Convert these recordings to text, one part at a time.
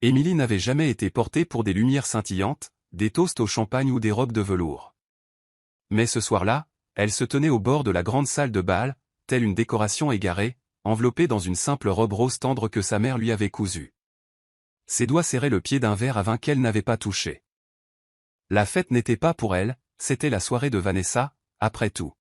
Émilie n'avait jamais été portée pour des lumières scintillantes, des toasts au champagne ou des robes de velours. Mais ce soir-là, elle se tenait au bord de la grande salle de bal, telle une décoration égarée, enveloppée dans une simple robe rose tendre que sa mère lui avait cousue. Ses doigts serraient le pied d'un verre à vin qu'elle n'avait pas touché. La fête n'était pas pour elle, c'était la soirée de Vanessa, après tout.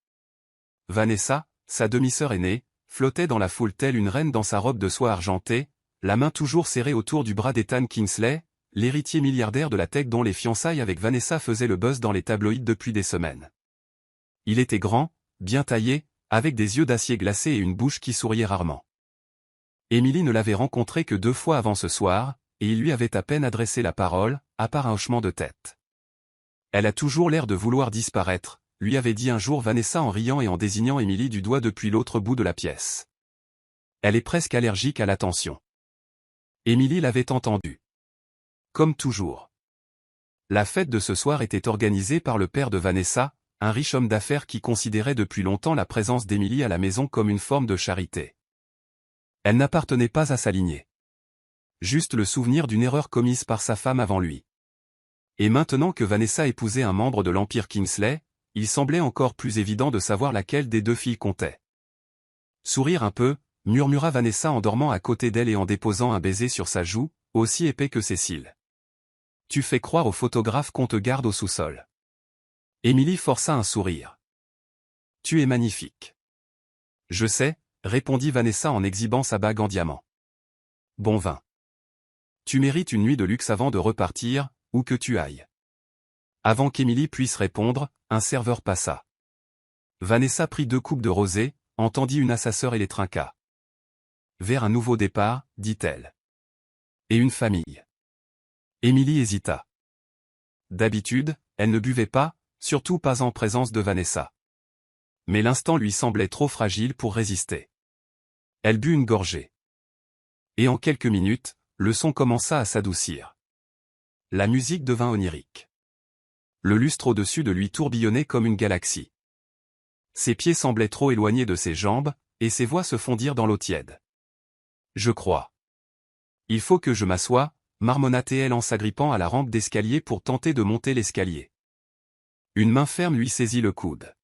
Vanessa, sa demi-sœur aînée, flottait dans la foule telle une reine dans sa robe de soie argentée, la main toujours serrée autour du bras d'Ethan Kingsley, l'héritier milliardaire de la tech dont les fiançailles avec Vanessa faisaient le buzz dans les tabloïds depuis des semaines. Il était grand, bien taillé, avec des yeux d'acier glacé et une bouche qui souriait rarement. Émilie ne l'avait rencontré que 2 fois avant ce soir, et il lui avait à peine adressé la parole, à part un hochement de tête. Elle a toujours l'air de vouloir disparaître, lui avait dit un jour Vanessa en riant et en désignant Émilie du doigt depuis l'autre bout de la pièce. Elle est presque allergique à l'attention. Émilie l'avait entendu. Comme toujours. La fête de ce soir était organisée par le père de Vanessa, un riche homme d'affaires qui considérait depuis longtemps la présence d'Émilie à la maison comme une forme de charité. Elle n'appartenait pas à sa lignée. Juste le souvenir d'une erreur commise par sa femme avant lui. Et maintenant que Vanessa épousait un membre de l'Empire Kingsley, il semblait encore plus évident de savoir laquelle des 2 filles comptait. Sourire un peu, murmura Vanessa en dormant à côté d'elle et en déposant un baiser sur sa joue, aussi épais que ses cils. Tu fais croire au photographe qu'on te garde au sous-sol. Émilie força un sourire. Tu es magnifique. Je sais, répondit Vanessa en exhibant sa bague en diamant. Bon vin. Tu mérites une nuit de luxe avant de repartir, où que tu ailles. Avant qu'Émilie puisse répondre, un serveur passa. Vanessa prit 2 coupes de rosé, en tendit une à sa sœur et les trinqua. Vers un nouveau départ, dit-elle. Et une famille. Émilie hésita. D'habitude, elle ne buvait pas, surtout pas en présence de Vanessa. Mais l'instant lui semblait trop fragile pour résister. Elle but une gorgée. Et en quelques minutes, le son commença à s'adoucir. La musique devint onirique. Le lustre au-dessus de lui tourbillonnait comme une galaxie. Ses pieds semblaient trop éloignés de ses jambes, et ses voix se fondirent dans l'eau tiède. Je crois. Il faut que je m'assoie, marmonna-t-elle en s'agrippant à la rampe d'escalier pour tenter de monter l'escalier. Une main ferme lui saisit le coude.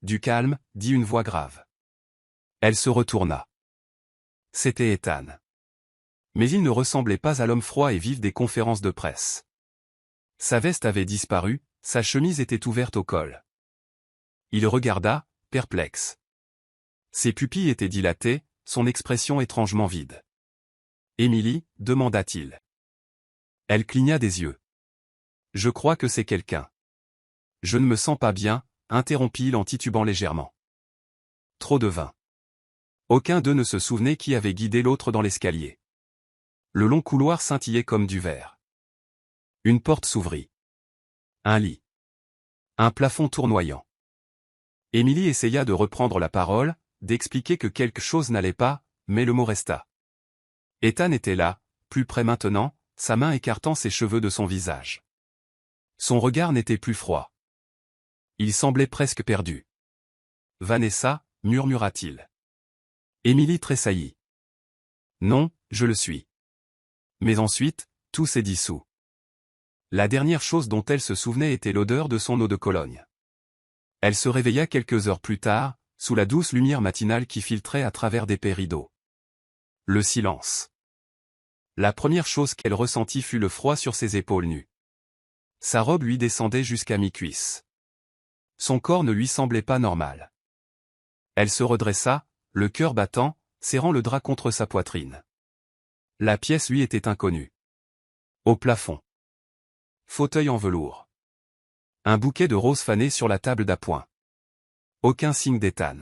Du calme, dit une voix grave. Elle se retourna. C'était Ethan. Mais il ne ressemblait pas à l'homme froid et vif des conférences de presse. Sa veste avait disparu, sa chemise était ouverte au col. Il regarda, perplexe. Ses pupilles étaient dilatées, son expression étrangement vide. « Émilie » demanda-t-il. Elle cligna des yeux. « Je crois que c'est quelqu'un. »« Je ne me sens pas bien » interrompit-il en titubant légèrement. Trop de vin. Aucun d'eux ne se souvenait qui avait guidé l'autre dans l'escalier. Le long couloir scintillait comme du verre. Une porte s'ouvrit. Un lit. Un plafond tournoyant. Émilie essaya de reprendre la parole, d'expliquer que quelque chose n'allait pas, mais le mot resta. Ethan était là, plus près maintenant, sa main écartant ses cheveux de son visage. Son regard n'était plus froid. Il semblait presque perdu. « Vanessa » murmura-t-il. Émilie tressaillit. « Non, je le suis. » Mais ensuite, tout s'est dissous. La dernière chose dont elle se souvenait était l'odeur de son eau de Cologne. Elle se réveilla quelques heures plus tard, sous la douce lumière matinale qui filtrait à travers d'épais rideaux. Le silence. La première chose qu'elle ressentit fut le froid sur ses épaules nues. Sa robe lui descendait jusqu'à mi-cuisse. Son corps ne lui semblait pas normal. Elle se redressa, le cœur battant, serrant le drap contre sa poitrine. La pièce lui était inconnue. Au plafond. Fauteuil en velours. Un bouquet de roses fanées sur la table d'appoint. Aucun signe d'Ethan.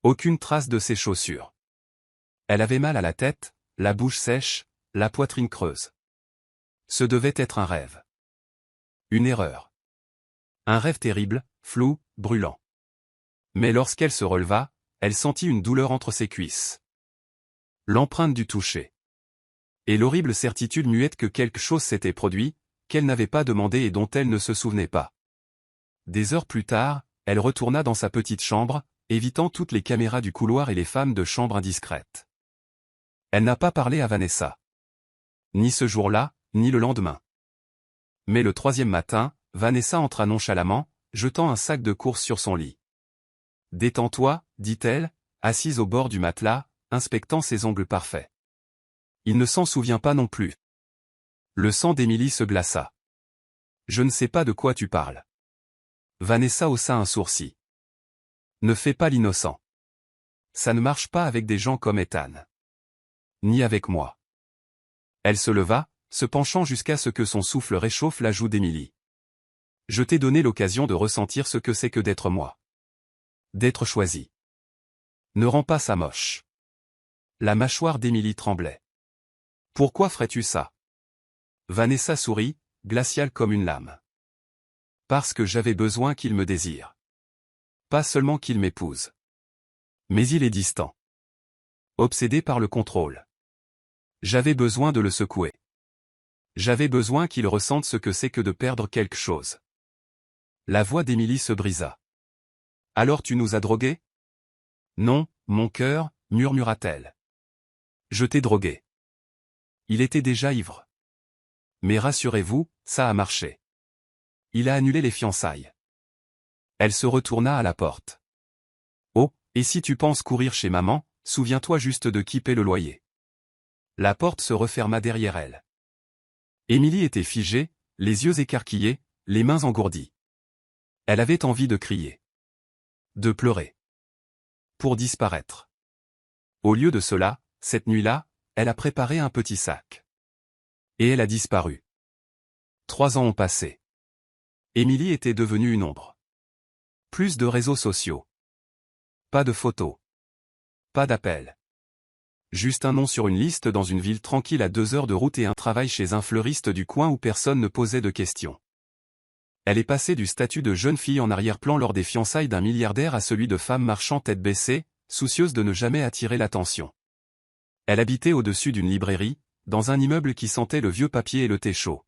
Aucune trace de ses chaussures. Elle avait mal à la tête, la bouche sèche, la poitrine creuse. Ce devait être un rêve. Une erreur. Un rêve terrible, flou, brûlant. Mais lorsqu'elle se releva, elle sentit une douleur entre ses cuisses. L'empreinte du toucher. Et l'horrible certitude muette que quelque chose s'était produit, qu'elle n'avait pas demandé et dont elle ne se souvenait pas. Des heures plus tard, elle retourna dans sa petite chambre, évitant toutes les caméras du couloir et les femmes de chambre indiscrètes. Elle n'a pas parlé à Vanessa. Ni ce jour-là, ni le lendemain. Mais le troisième matin, Vanessa entra nonchalamment, jetant un sac de courses sur son lit. « Détends-toi, dit-elle, assise au bord du matelas, inspectant ses ongles parfaits. Il ne s'en souvient pas non plus. » Le sang d'Émilie se glaça. « Je ne sais pas de quoi tu parles. » Vanessa haussa un sourcil. « Ne fais pas l'innocent. Ça ne marche pas avec des gens comme Ethan. Ni avec moi. » Elle se leva, se penchant jusqu'à ce que son souffle réchauffe la joue d'Émilie. « Je t'ai donné l'occasion de ressentir ce que c'est que d'être moi. D'être choisi. Ne rends pas ça moche. » La mâchoire d'Émilie tremblait. « Pourquoi ferais-tu ça ?» Vanessa sourit, glaciale comme une lame. « Parce que j'avais besoin qu'il me désire. Pas seulement qu'il m'épouse. Mais il est distant. Obsédé par le contrôle. J'avais besoin de le secouer. J'avais besoin qu'il ressente ce que c'est que de perdre quelque chose. » La voix d'Émilie se brisa. « Alors tu nous as drogués ? » « Non, mon cœur, murmura-t-elle. Je t'ai drogué. » Il était déjà ivre. Mais rassurez-vous, ça a marché. Il a annulé les fiançailles. Elle se retourna à la porte. Oh, et si tu penses courir chez maman, souviens-toi juste de qui paie le loyer. La porte se referma derrière elle. Émilie était figée, les yeux écarquillés, les mains engourdies. Elle avait envie de crier. De pleurer. Pour disparaître. Au lieu de cela, cette nuit-là, elle a préparé un petit sac. Et elle a disparu. 3 ans ont passé. Émilie était devenue une ombre. Plus de réseaux sociaux. Pas de photos. Pas d'appels. Juste un nom sur une liste dans une ville tranquille à 2 heures de route et un travail chez un fleuriste du coin où personne ne posait de questions. Elle est passée du statut de jeune fille en arrière-plan lors des fiançailles d'un milliardaire à celui de femme marchant tête baissée, soucieuse de ne jamais attirer l'attention. Elle habitait au-dessus d'une librairie, dans un immeuble qui sentait le vieux papier et le thé chaud.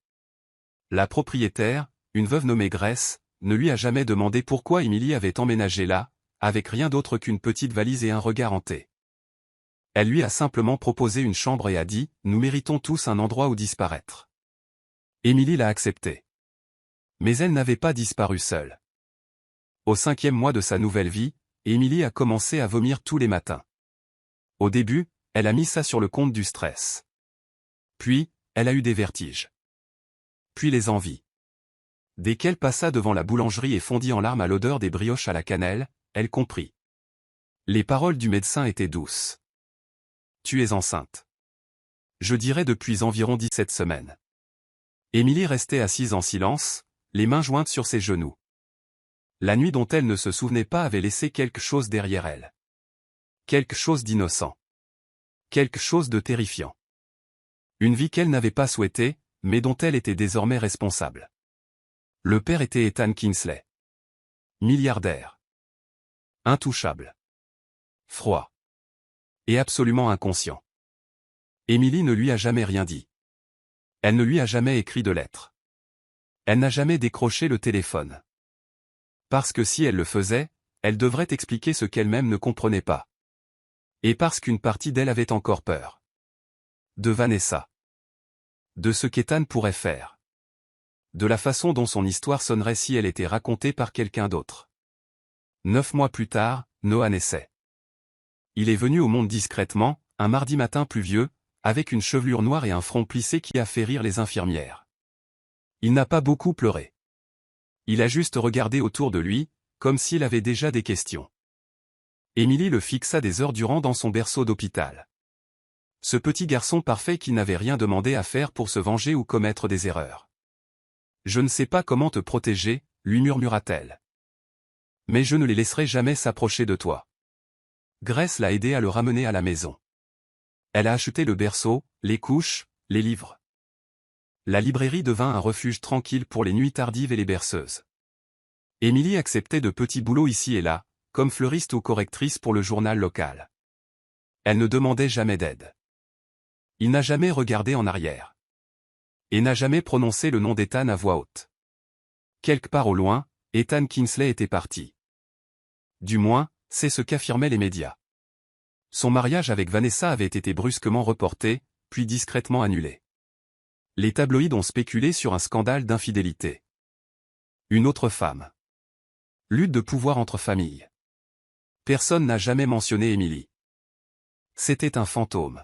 La propriétaire, une veuve nommée Grace, ne lui a jamais demandé pourquoi Émilie avait emménagé là, avec rien d'autre qu'une petite valise et un regard hanté. Elle lui a simplement proposé une chambre et a dit « Nous méritons tous un endroit où disparaître. » Émilie l'a accepté. Mais elle n'avait pas disparu seule. Au 5e mois de sa nouvelle vie, Émilie a commencé à vomir tous les matins. Au début, elle a mis ça sur le compte du stress. Puis, elle a eu des vertiges. Puis les envies. Dès qu'elle passa devant la boulangerie et fondit en larmes à l'odeur des brioches à la cannelle, elle comprit. Les paroles du médecin étaient douces. Tu es enceinte. Je dirais depuis environ 17 semaines. Émilie restait assise en silence, les mains jointes sur ses genoux. La nuit dont elle ne se souvenait pas avait laissé quelque chose derrière elle. Quelque chose d'innocent. Quelque chose de terrifiant. Une vie qu'elle n'avait pas souhaitée, mais dont elle était désormais responsable. Le père était Ethan Kingsley. Milliardaire. Intouchable. Froid. Et absolument inconscient. Émilie ne lui a jamais rien dit. Elle ne lui a jamais écrit de lettre. Elle n'a jamais décroché le téléphone. Parce que si elle le faisait, elle devrait expliquer ce qu'elle-même ne comprenait pas. Et parce qu'une partie d'elle avait encore peur. De Vanessa. De ce qu'Ethan pourrait faire. De la façon dont son histoire sonnerait si elle était racontée par quelqu'un d'autre. 9 mois plus tard, Noah naissait. Il est venu au monde discrètement, un mardi matin pluvieux, avec une chevelure noire et un front plissé qui a fait rire les infirmières. Il n'a pas beaucoup pleuré. Il a juste regardé autour de lui, comme s'il avait déjà des questions. Émilie le fixa des heures durant dans son berceau d'hôpital. Ce petit garçon parfait qui n'avait rien demandé à faire pour se venger ou commettre des erreurs. « Je ne sais pas comment te protéger, lui murmura-t-elle. Mais je ne les laisserai jamais s'approcher de toi. » Grace l'a aidé à le ramener à la maison. Elle a acheté le berceau, les couches, les livres. La librairie devint un refuge tranquille pour les nuits tardives et les berceuses. Émilie acceptait de petits boulots ici et là, comme fleuriste ou correctrice pour le journal local. Elle ne demandait jamais d'aide. Il n'a jamais regardé en arrière. Et n'a jamais prononcé le nom d'Ethan à voix haute. Quelque part au loin, Ethan Kingsley était parti. Du moins, c'est ce qu'affirmaient les médias. Son mariage avec Vanessa avait été brusquement reporté, puis discrètement annulé. Les tabloïds ont spéculé sur un scandale d'infidélité. Une autre femme. Lutte de pouvoir entre familles. Personne n'a jamais mentionné Emily. C'était un fantôme.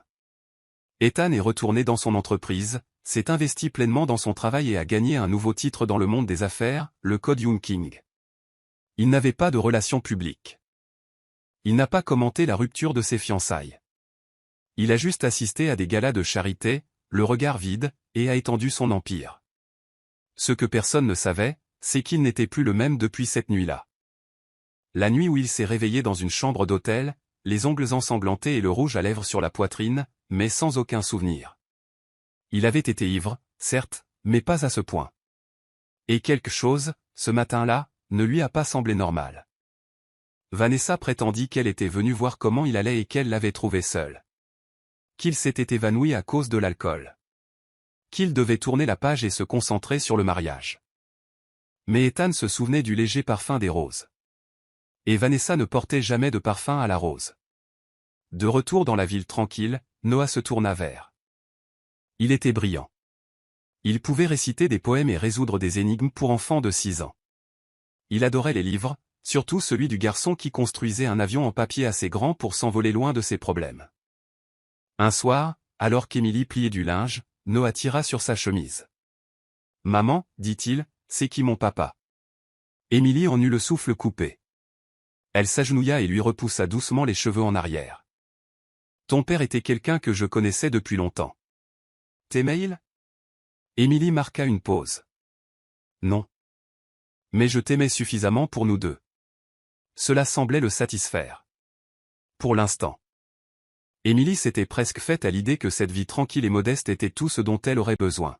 Ethan est retourné dans son entreprise, s'est investi pleinement dans son travail et a gagné un nouveau titre dans le monde des affaires, le Code Young King. Il n'avait pas de relations publiques. Il n'a pas commenté la rupture de ses fiançailles. Il a juste assisté à des galas de charité, le regard vide, et a étendu son empire. Ce que personne ne savait, c'est qu'il n'était plus le même depuis cette nuit-là. La nuit où il s'est réveillé dans une chambre d'hôtel, les ongles ensanglantés et le rouge à lèvres sur la poitrine, mais sans aucun souvenir. Il avait été ivre, certes, mais pas à ce point. Et quelque chose, ce matin-là, ne lui a pas semblé normal. Vanessa prétendit qu'elle était venue voir comment il allait et qu'elle l'avait trouvé seul. Qu'il s'était évanoui à cause de l'alcool. Qu'il devait tourner la page et se concentrer sur le mariage. Mais Ethan se souvenait du léger parfum des roses. Et Vanessa ne portait jamais de parfum à la rose. De retour dans la ville tranquille, Noah se tourna vers. Il était brillant. Il pouvait réciter des poèmes et résoudre des énigmes pour enfants de 6 ans. Il adorait les livres, surtout celui du garçon qui construisait un avion en papier assez grand pour s'envoler loin de ses problèmes. Un soir, alors qu'Emily pliait du linge, Noah tira sur sa chemise. « Maman, dit-il, c'est qui mon papa ?» Emily en eut le souffle coupé. Elle s'agenouilla et lui repoussa doucement les cheveux en arrière. « Ton père était quelqu'un que je connaissais depuis longtemps. T'aimais-il » Emily marqua une pause. « Non. Mais je t'aimais suffisamment pour nous deux. » Cela semblait le satisfaire. Pour l'instant. Emily s'était presque faite à l'idée que cette vie tranquille et modeste était tout ce dont elle aurait besoin.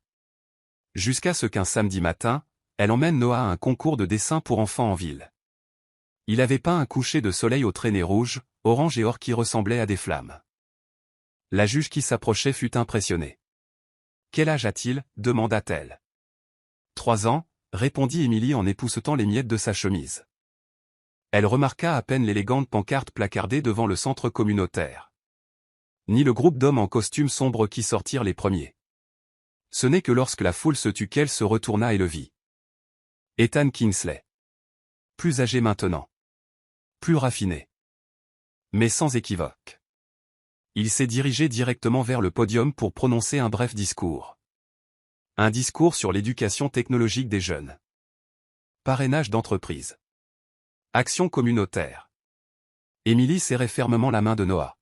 Jusqu'à ce qu'un samedi matin, elle emmène Noah à un concours de dessin pour enfants en ville. Il avait peint un coucher de soleil aux traînées rouges, orange et or qui ressemblaient à des flammes. La juge qui s'approchait fut impressionnée. « Quel âge a-t-il » demanda-t-elle. « 3 ans, répondit Emily en époussetant les miettes de sa chemise. Elle remarqua à peine l'élégante pancarte placardée devant le centre communautaire. Ni le groupe d'hommes en costume sombre qui sortirent les premiers. Ce n'est que lorsque la foule se tut qu'elle se retourna et le vit. Ethan Kingsley. Plus âgé maintenant. Plus raffiné. Mais sans équivoque. Il s'est dirigé directement vers le podium pour prononcer un bref discours. Un discours sur l'éducation technologique des jeunes. Parrainage d'entreprise. Action communautaire. Emily serrait fermement la main de Noah.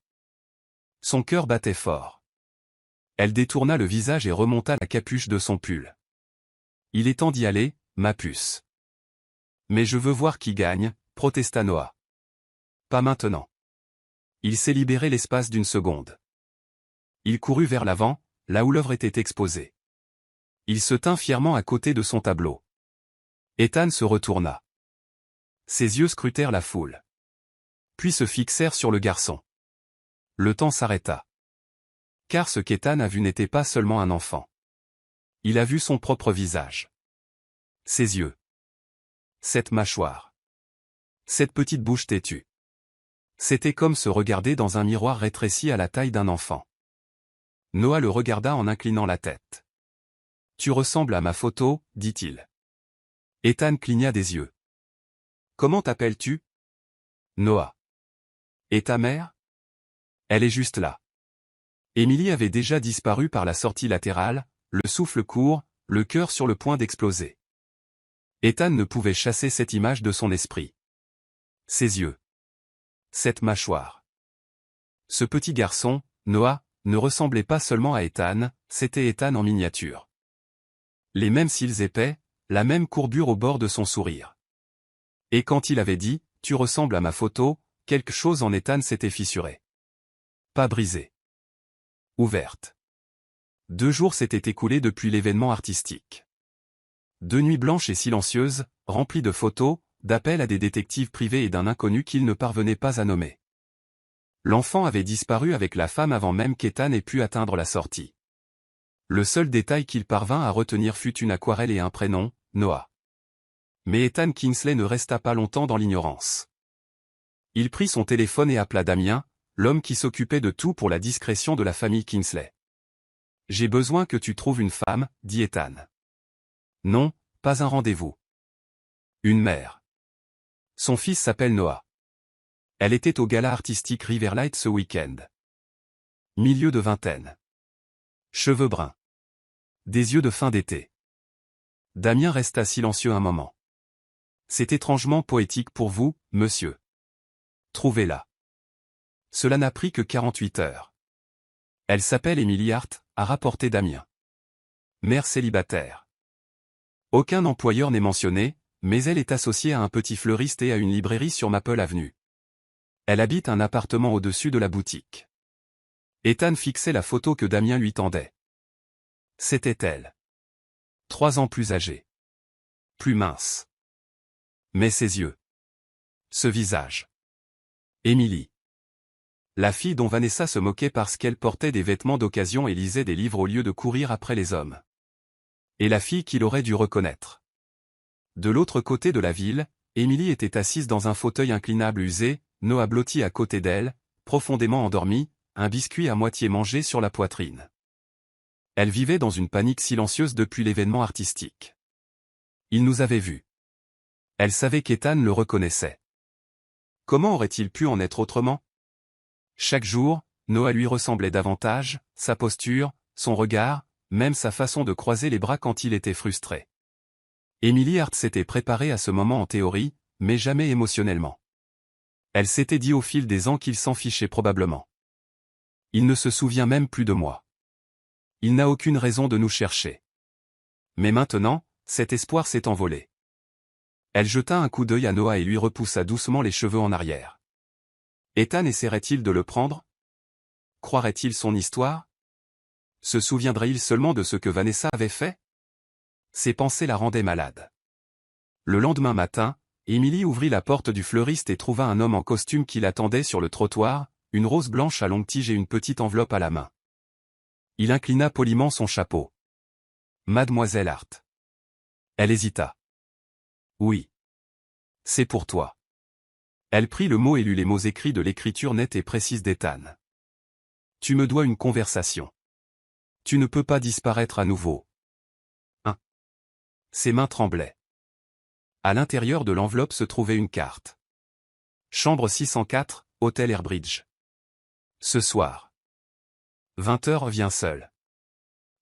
Son cœur battait fort. Elle détourna le visage et remonta la capuche de son pull. Il est temps d'y aller, ma puce. Mais je veux voir qui gagne, protesta Noah. Pas maintenant. Il s'est libéré l'espace d'une seconde. Il courut vers l'avant, là où l'œuvre était exposée. Il se tint fièrement à côté de son tableau. Ethan se retourna. Ses yeux scrutèrent la foule. Puis se fixèrent sur le garçon. Le temps s'arrêta. Car ce qu'Ethan a vu n'était pas seulement un enfant. Il a vu son propre visage. Ses yeux. Cette mâchoire. Cette petite bouche têtue. C'était comme se regarder dans un miroir rétréci à la taille d'un enfant. Noah le regarda en inclinant la tête. « Tu ressembles à ma photo, dit-il. » Ethan cligna des yeux. « Comment t'appelles-tu » Noah. « Et ta mère » Elle est juste là. Emily avait déjà disparu par la sortie latérale, le souffle court, le cœur sur le point d'exploser. Ethan ne pouvait chasser cette image de son esprit. Ses yeux. Cette mâchoire. Ce petit garçon, Noah, ne ressemblait pas seulement à Ethan, c'était Ethan en miniature. Les mêmes cils épais, la même courbure au bord de son sourire. Et quand il avait dit « Tu ressembles à ma photo », quelque chose en Ethan s'était fissuré. Pas brisé. Ouverte. 2 jours s'étaient écoulés depuis l'événement artistique. 2 nuits blanches et silencieuses, remplies de photos, d'appels à des détectives privés et d'un inconnu qu'il ne parvenait pas à nommer. L'enfant avait disparu avec la femme avant même qu'Ethan ait pu atteindre la sortie. Le seul détail qu'il parvint à retenir fut une aquarelle et un prénom, Noah. Mais Ethan Kingsley ne resta pas longtemps dans l'ignorance. Il prit son téléphone et appela Damien, l'homme qui s'occupait de tout pour la discrétion de la famille Kingsley. J'ai besoin que tu trouves une femme, dit Ethan. Non, pas un rendez-vous. Une mère. Son fils s'appelle Noah. Elle était au gala artistique Riverlight ce week-end. Milieu de vingtaine. Cheveux bruns. Des yeux de fin d'été. Damien resta silencieux un moment. C'est étrangement poétique pour vous, monsieur. Trouvez-la. Cela n'a pris que 48 heures. Elle s'appelle Emily Hart, a rapporté Damien. Mère célibataire. Aucun employeur n'est mentionné, mais elle est associée à un petit fleuriste et à une librairie sur Maple Avenue. Elle habite un appartement au-dessus de la boutique. Ethan fixait la photo que Damien lui tendait. C'était elle. 3 ans plus âgée. Plus mince. Mais ses yeux. Ce visage. Emily. La fille dont Vanessa se moquait parce qu'elle portait des vêtements d'occasion et lisait des livres au lieu de courir après les hommes. Et la fille qu'il aurait dû reconnaître. De l'autre côté de la ville, Emily était assise dans un fauteuil inclinable usé, Noah blotti à côté d'elle, profondément endormi, un biscuit à moitié mangé sur la poitrine. Elle vivait dans une panique silencieuse depuis l'événement artistique. Il nous avait vus. Elle savait qu'Ethan le reconnaissait. Comment aurait-il pu en être autrement? Chaque jour, Noah lui ressemblait davantage, sa posture, son regard, même sa façon de croiser les bras quand il était frustré. Emily Hart s'était préparée à ce moment en théorie, mais jamais émotionnellement. Elle s'était dit au fil des ans qu'il s'en fichait probablement. Il ne se souvient même plus de moi. Il n'a aucune raison de nous chercher. Mais maintenant, cet espoir s'est envolé. Elle jeta un coup d'œil à Noah et lui repoussa doucement les cheveux en arrière. Ethan essaierait-il de le prendre? Croirait-il son histoire? Se souviendrait-il seulement de ce que Vanessa avait fait? Ses pensées la rendaient malade. Le lendemain matin, Emily ouvrit la porte du fleuriste et trouva un homme en costume qui l'attendait sur le trottoir, une rose blanche à longue tige et une petite enveloppe à la main. Il inclina poliment son chapeau. Mademoiselle Hart. Elle hésita. Oui. C'est pour toi. Elle prit le mot et lut les mots écrits de l'écriture nette et précise d'Ethan. Tu me dois une conversation. Tu ne peux pas disparaître à nouveau. Ses mains tremblaient. À l'intérieur de l'enveloppe se trouvait une carte. Chambre 604, Hôtel Airbridge. Ce soir. 20h viens seul.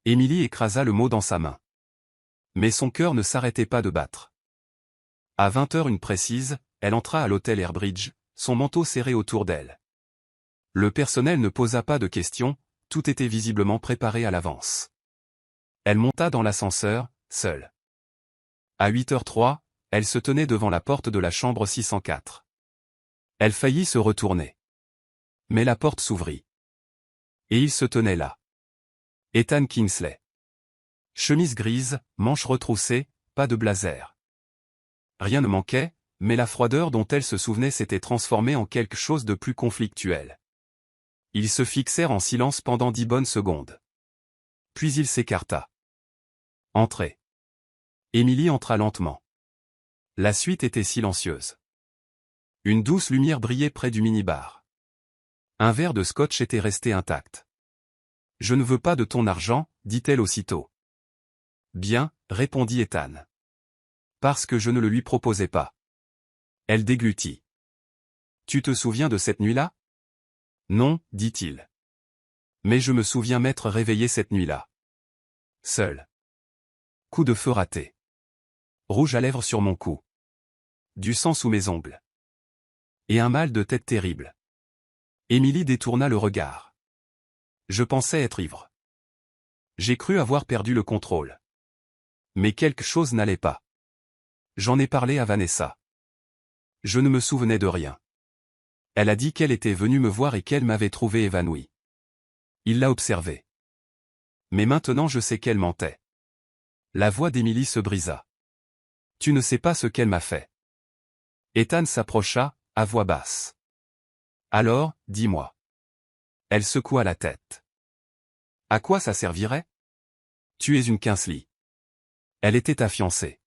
Emily écrasa le mot dans sa main. Mais son cœur ne s'arrêtait pas de battre. À 20h précise, elle entra à l'hôtel Airbridge, son manteau serré autour d'elle. Le personnel ne posa pas de questions, tout était visiblement préparé à l'avance. Elle monta dans l'ascenseur, seule. À 8h03, elle se tenait devant la porte de la chambre 604. Elle faillit se retourner. Mais la porte s'ouvrit. Et il se tenait là. Ethan Kingsley. Chemise grise, manches retroussées, pas de blazer. Rien ne manquait, mais la froideur dont elle se souvenait s'était transformée en quelque chose de plus conflictuel. Ils se fixèrent en silence pendant 10 bonnes secondes. Puis il s'écarta. Entrez. Emily entra lentement. La suite était silencieuse. Une douce lumière brillait près du minibar. Un verre de scotch était resté intact. « Je ne veux pas de ton argent, dit-elle aussitôt. Bien, répondit Ethan. Parce que je ne le lui proposais pas. Elle déglutit. Tu te souviens de cette nuit-là? Non, dit-il. Mais je me souviens m'être réveillé cette nuit-là. Seul. Coup de feu raté. Rouge à lèvres sur mon cou. Du sang sous mes ongles. Et un mal de tête terrible. Emily détourna le regard. Je pensais être ivre. J'ai cru avoir perdu le contrôle. Mais quelque chose n'allait pas. J'en ai parlé à Vanessa. Je ne me souvenais de rien. Elle a dit qu'elle était venue me voir et qu'elle m'avait trouvé évanoui. Il l'a observé. Mais maintenant je sais qu'elle mentait. La voix d'Emily se brisa. Tu ne sais pas ce qu'elle m'a fait. Ethan s'approcha, à voix basse. Alors, dis-moi. Elle secoua la tête. À quoi ça servirait? Tu es une Kingsley. Elle était ta fiancée.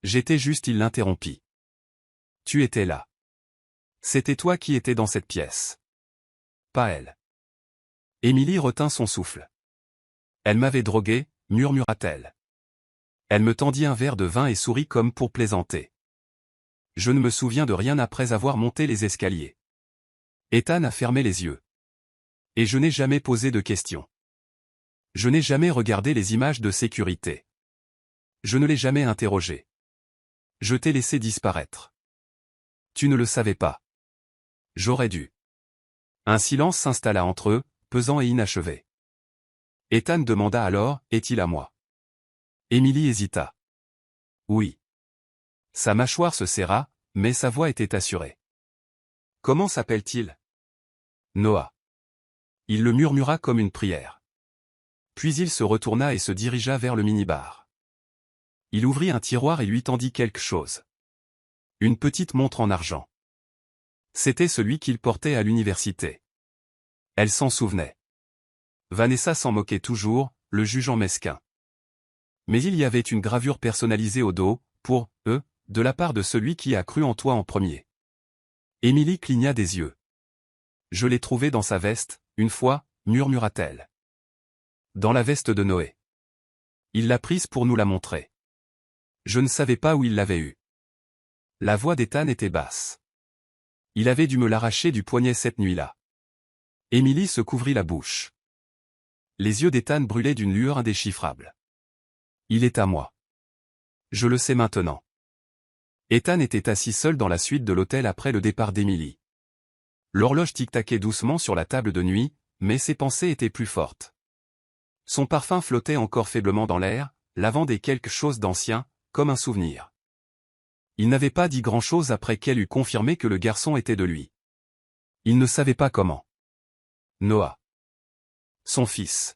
J'étais juste, il l'interrompit. Tu étais là. C'était toi qui étais dans cette pièce. Pas elle. Emily retint son souffle. Elle m'avait drogué, murmura-t-elle. Elle me tendit un verre de vin et sourit comme pour plaisanter. Je ne me souviens de rien après avoir monté les escaliers. Ethan a fermé les yeux. Et je n'ai jamais posé de questions. Je n'ai jamais regardé les images de sécurité. Je ne l'ai jamais interrogé. Je t'ai laissé disparaître. Tu ne le savais pas. J'aurais dû. Un silence s'installa entre eux, pesant et inachevé. Ethan demanda alors, est-il à moi? Émilie hésita. Oui. Sa mâchoire se serra, mais sa voix était assurée. Comment s'appelle-t-il? Noah. Il le murmura comme une prière. Puis il se retourna et se dirigea vers le minibar. Il ouvrit un tiroir et lui tendit quelque chose. Une petite montre en argent. C'était celui qu'il portait à l'université. Elle s'en souvenait. Vanessa s'en moquait toujours, le jugeant mesquin. Mais il y avait une gravure personnalisée au dos, pour eux, de la part de celui qui a cru en toi en premier. Émilie cligna des yeux. Je l'ai trouvé dans sa veste, une fois, murmura-t-elle. Dans la veste de Noé. Il l'a prise pour nous la montrer. Je ne savais pas où il l'avait eue. La voix d'Ethan était basse. Il avait dû me l'arracher du poignet cette nuit-là. Émilie se couvrit la bouche. Les yeux d'Ethan brûlaient d'une lueur indéchiffrable. Il est à moi. Je le sais maintenant. Ethan était assis seul dans la suite de l'hôtel après le départ d'Émilie. L'horloge tic-taquait doucement sur la table de nuit, mais ses pensées étaient plus fortes. Son parfum flottait encore faiblement dans l'air, lavant des quelque chose d'ancien, comme un souvenir. Il n'avait pas dit grand-chose après qu'elle eût confirmé que le garçon était de lui. Il ne savait pas comment. Noah. Son fils.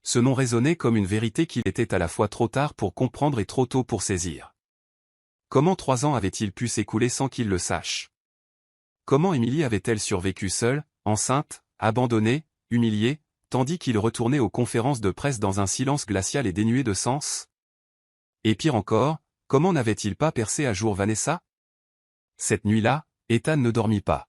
Ce nom résonnait comme une vérité qu'il était à la fois trop tard pour comprendre et trop tôt pour saisir. Comment 3 ans avaient-ils pu s'écouler sans qu'il le sache? Comment Émilie avait-elle survécu seule, enceinte, abandonnée, humiliée, tandis qu'il retournait aux conférences de presse dans un silence glacial et dénué de sens? Et pire encore, comment n'avait-il pas percé à jour Vanessa? Cette nuit-là, Ethan ne dormit pas.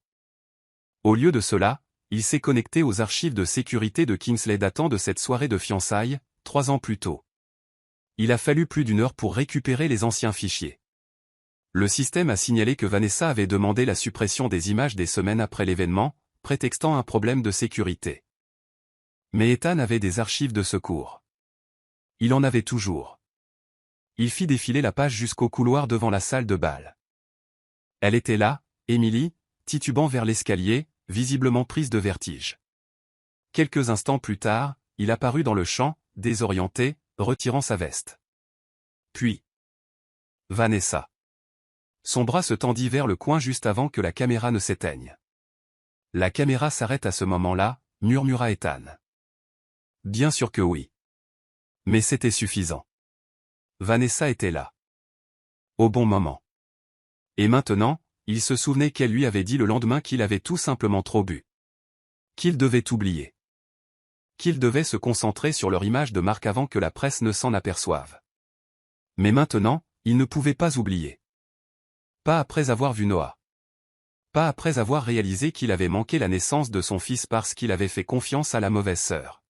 Au lieu de cela, il s'est connecté aux archives de sécurité de Kingsley datant de cette soirée de fiançailles, 3 ans plus tôt. Il a fallu plus d'1 heure pour récupérer les anciens fichiers. Le système a signalé que Vanessa avait demandé la suppression des images des semaines après l'événement, prétextant un problème de sécurité. Mais Ethan avait des archives de secours. Il en avait toujours. Il fit défiler la page jusqu'au couloir devant la salle de bal. Elle était là, Émilie, titubant vers l'escalier, visiblement prise de vertige. Quelques instants plus tard, il apparut dans le champ, désorienté, retirant sa veste. Puis, Vanessa. Son bras se tendit vers le coin juste avant que la caméra ne s'éteigne. La caméra s'arrête à ce moment-là, murmura Ethan. Bien sûr que oui. Mais c'était suffisant. Vanessa était là. Au bon moment. Et maintenant, il se souvenait qu'elle lui avait dit le lendemain qu'il avait tout simplement trop bu. Qu'il devait oublier. Qu'il devait se concentrer sur leur image de marque avant que la presse ne s'en aperçoive. Mais maintenant, il ne pouvait pas oublier. Pas après avoir vu Noah. Pas après avoir réalisé qu'il avait manqué la naissance de son fils parce qu'il avait fait confiance à la mauvaise sœur.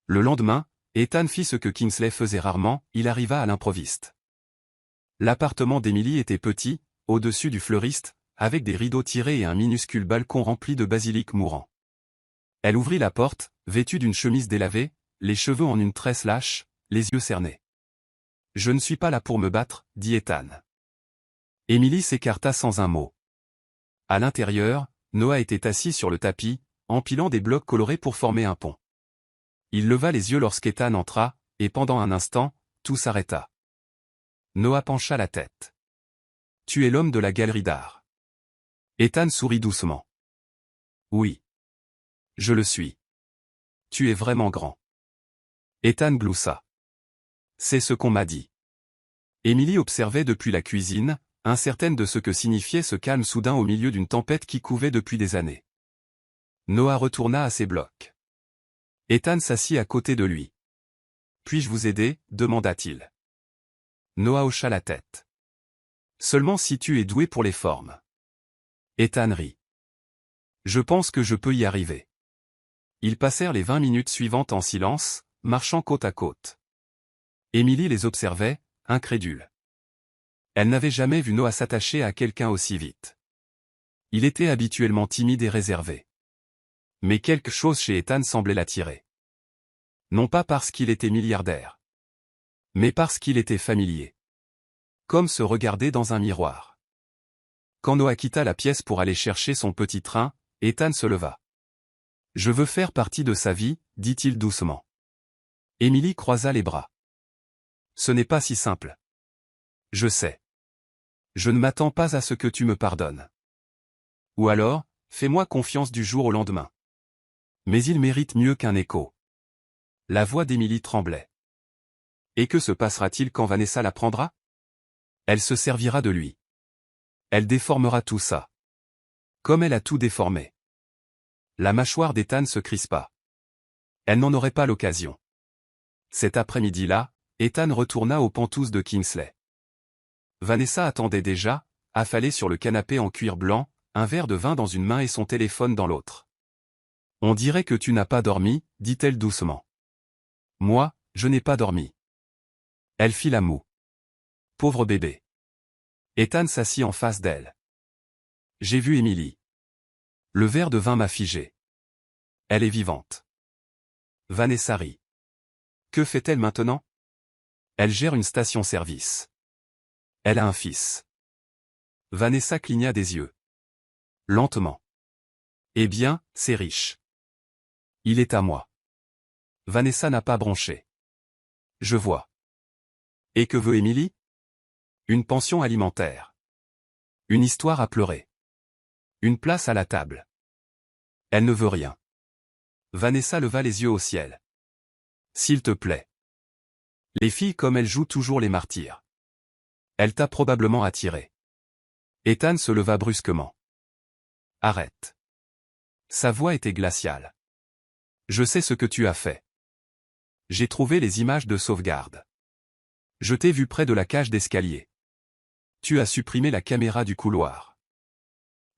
Le lendemain, Ethan fit ce que Kingsley faisait rarement, il arriva à l'improviste. L'appartement d'Émilie était petit, au-dessus du fleuriste, avec des rideaux tirés et un minuscule balcon rempli de basilic mourant. Elle ouvrit la porte, vêtue d'une chemise délavée, les cheveux en une tresse lâche, les yeux cernés. « Je ne suis pas là pour me battre, » dit Ethan. Émilie s'écarta sans un mot. À l'intérieur, Noah était assis sur le tapis, empilant des blocs colorés pour former un pont. Il leva les yeux lorsqu'Ethan entra, et pendant un instant, tout s'arrêta. Noah pencha la tête. « Tu es l'homme de la galerie d'art. » Ethan sourit doucement. « Oui. Je le suis. Tu es vraiment grand. » Ethan gloussa. « C'est ce qu'on m'a dit. » Émilie observait depuis la cuisine, incertaine de ce que signifiait ce calme soudain au milieu d'une tempête qui couvait depuis des années. Noah retourna à ses blocs. Ethan s'assit à côté de lui. « Puis-je vous aider ?» demanda-t-il. Noah hocha la tête. « Seulement si tu es doué pour les formes. » Ethan rit. « Je pense que je peux y arriver. » Ils passèrent les 20 minutes suivantes en silence, marchant côte à côte. Émilie les observait, incrédule. Elle n'avait jamais vu Noah s'attacher à quelqu'un aussi vite. Il était habituellement timide et réservé. Mais quelque chose chez Ethan semblait l'attirer. Non pas parce qu'il était milliardaire, mais parce qu'il était familier. Comme se regarder dans un miroir. Quand Noah quitta la pièce pour aller chercher son petit train, Ethan se leva. « Je veux faire partie de sa vie », dit-il doucement. Émilie croisa les bras. « Ce n'est pas si simple. Je sais. Je ne m'attends pas à ce que tu me pardonnes. Ou alors, fais-moi confiance du jour au lendemain. Mais il mérite mieux qu'un écho. » La voix d'Émilie tremblait. Et que se passera-t-il quand Vanessa l'apprendra? Elle se servira de lui. Elle déformera tout ça. Comme elle a tout déformé. La mâchoire d'Ethan se crispa. Elle n'en aurait pas l'occasion. Cet après-midi-là, Ethan retourna aux pentouses de Kingsley. Vanessa attendait déjà, affalée sur le canapé en cuir blanc, un verre de vin dans une main et son téléphone dans l'autre. « On dirait que tu n'as pas dormi, » dit-elle doucement. « Moi, je n'ai pas dormi. » Elle fit la moue. Pauvre bébé. Ethan s'assit en face d'elle. « J'ai vu Émilie. Le verre de vin m'a figé. Elle est vivante. » Vanessa rit. « Que fait-elle maintenant? » Elle gère une station-service. Elle a un fils. Vanessa cligna des yeux. Lentement. « Eh bien, c'est riche. Il est à moi. » Vanessa n'a pas bronché. « Je vois. » Et que veut Émilie? Une pension alimentaire. Une histoire à pleurer. Une place à la table. Elle ne veut rien. Vanessa leva les yeux au ciel. S'il te plaît. Les filles comme elle jouent toujours les martyrs. Elle t'a probablement attiré. Ethan se leva brusquement. Arrête. Sa voix était glaciale. Je sais ce que tu as fait. J'ai trouvé les images de sauvegarde. Je t'ai vu près de la cage d'escalier. Tu as supprimé la caméra du couloir.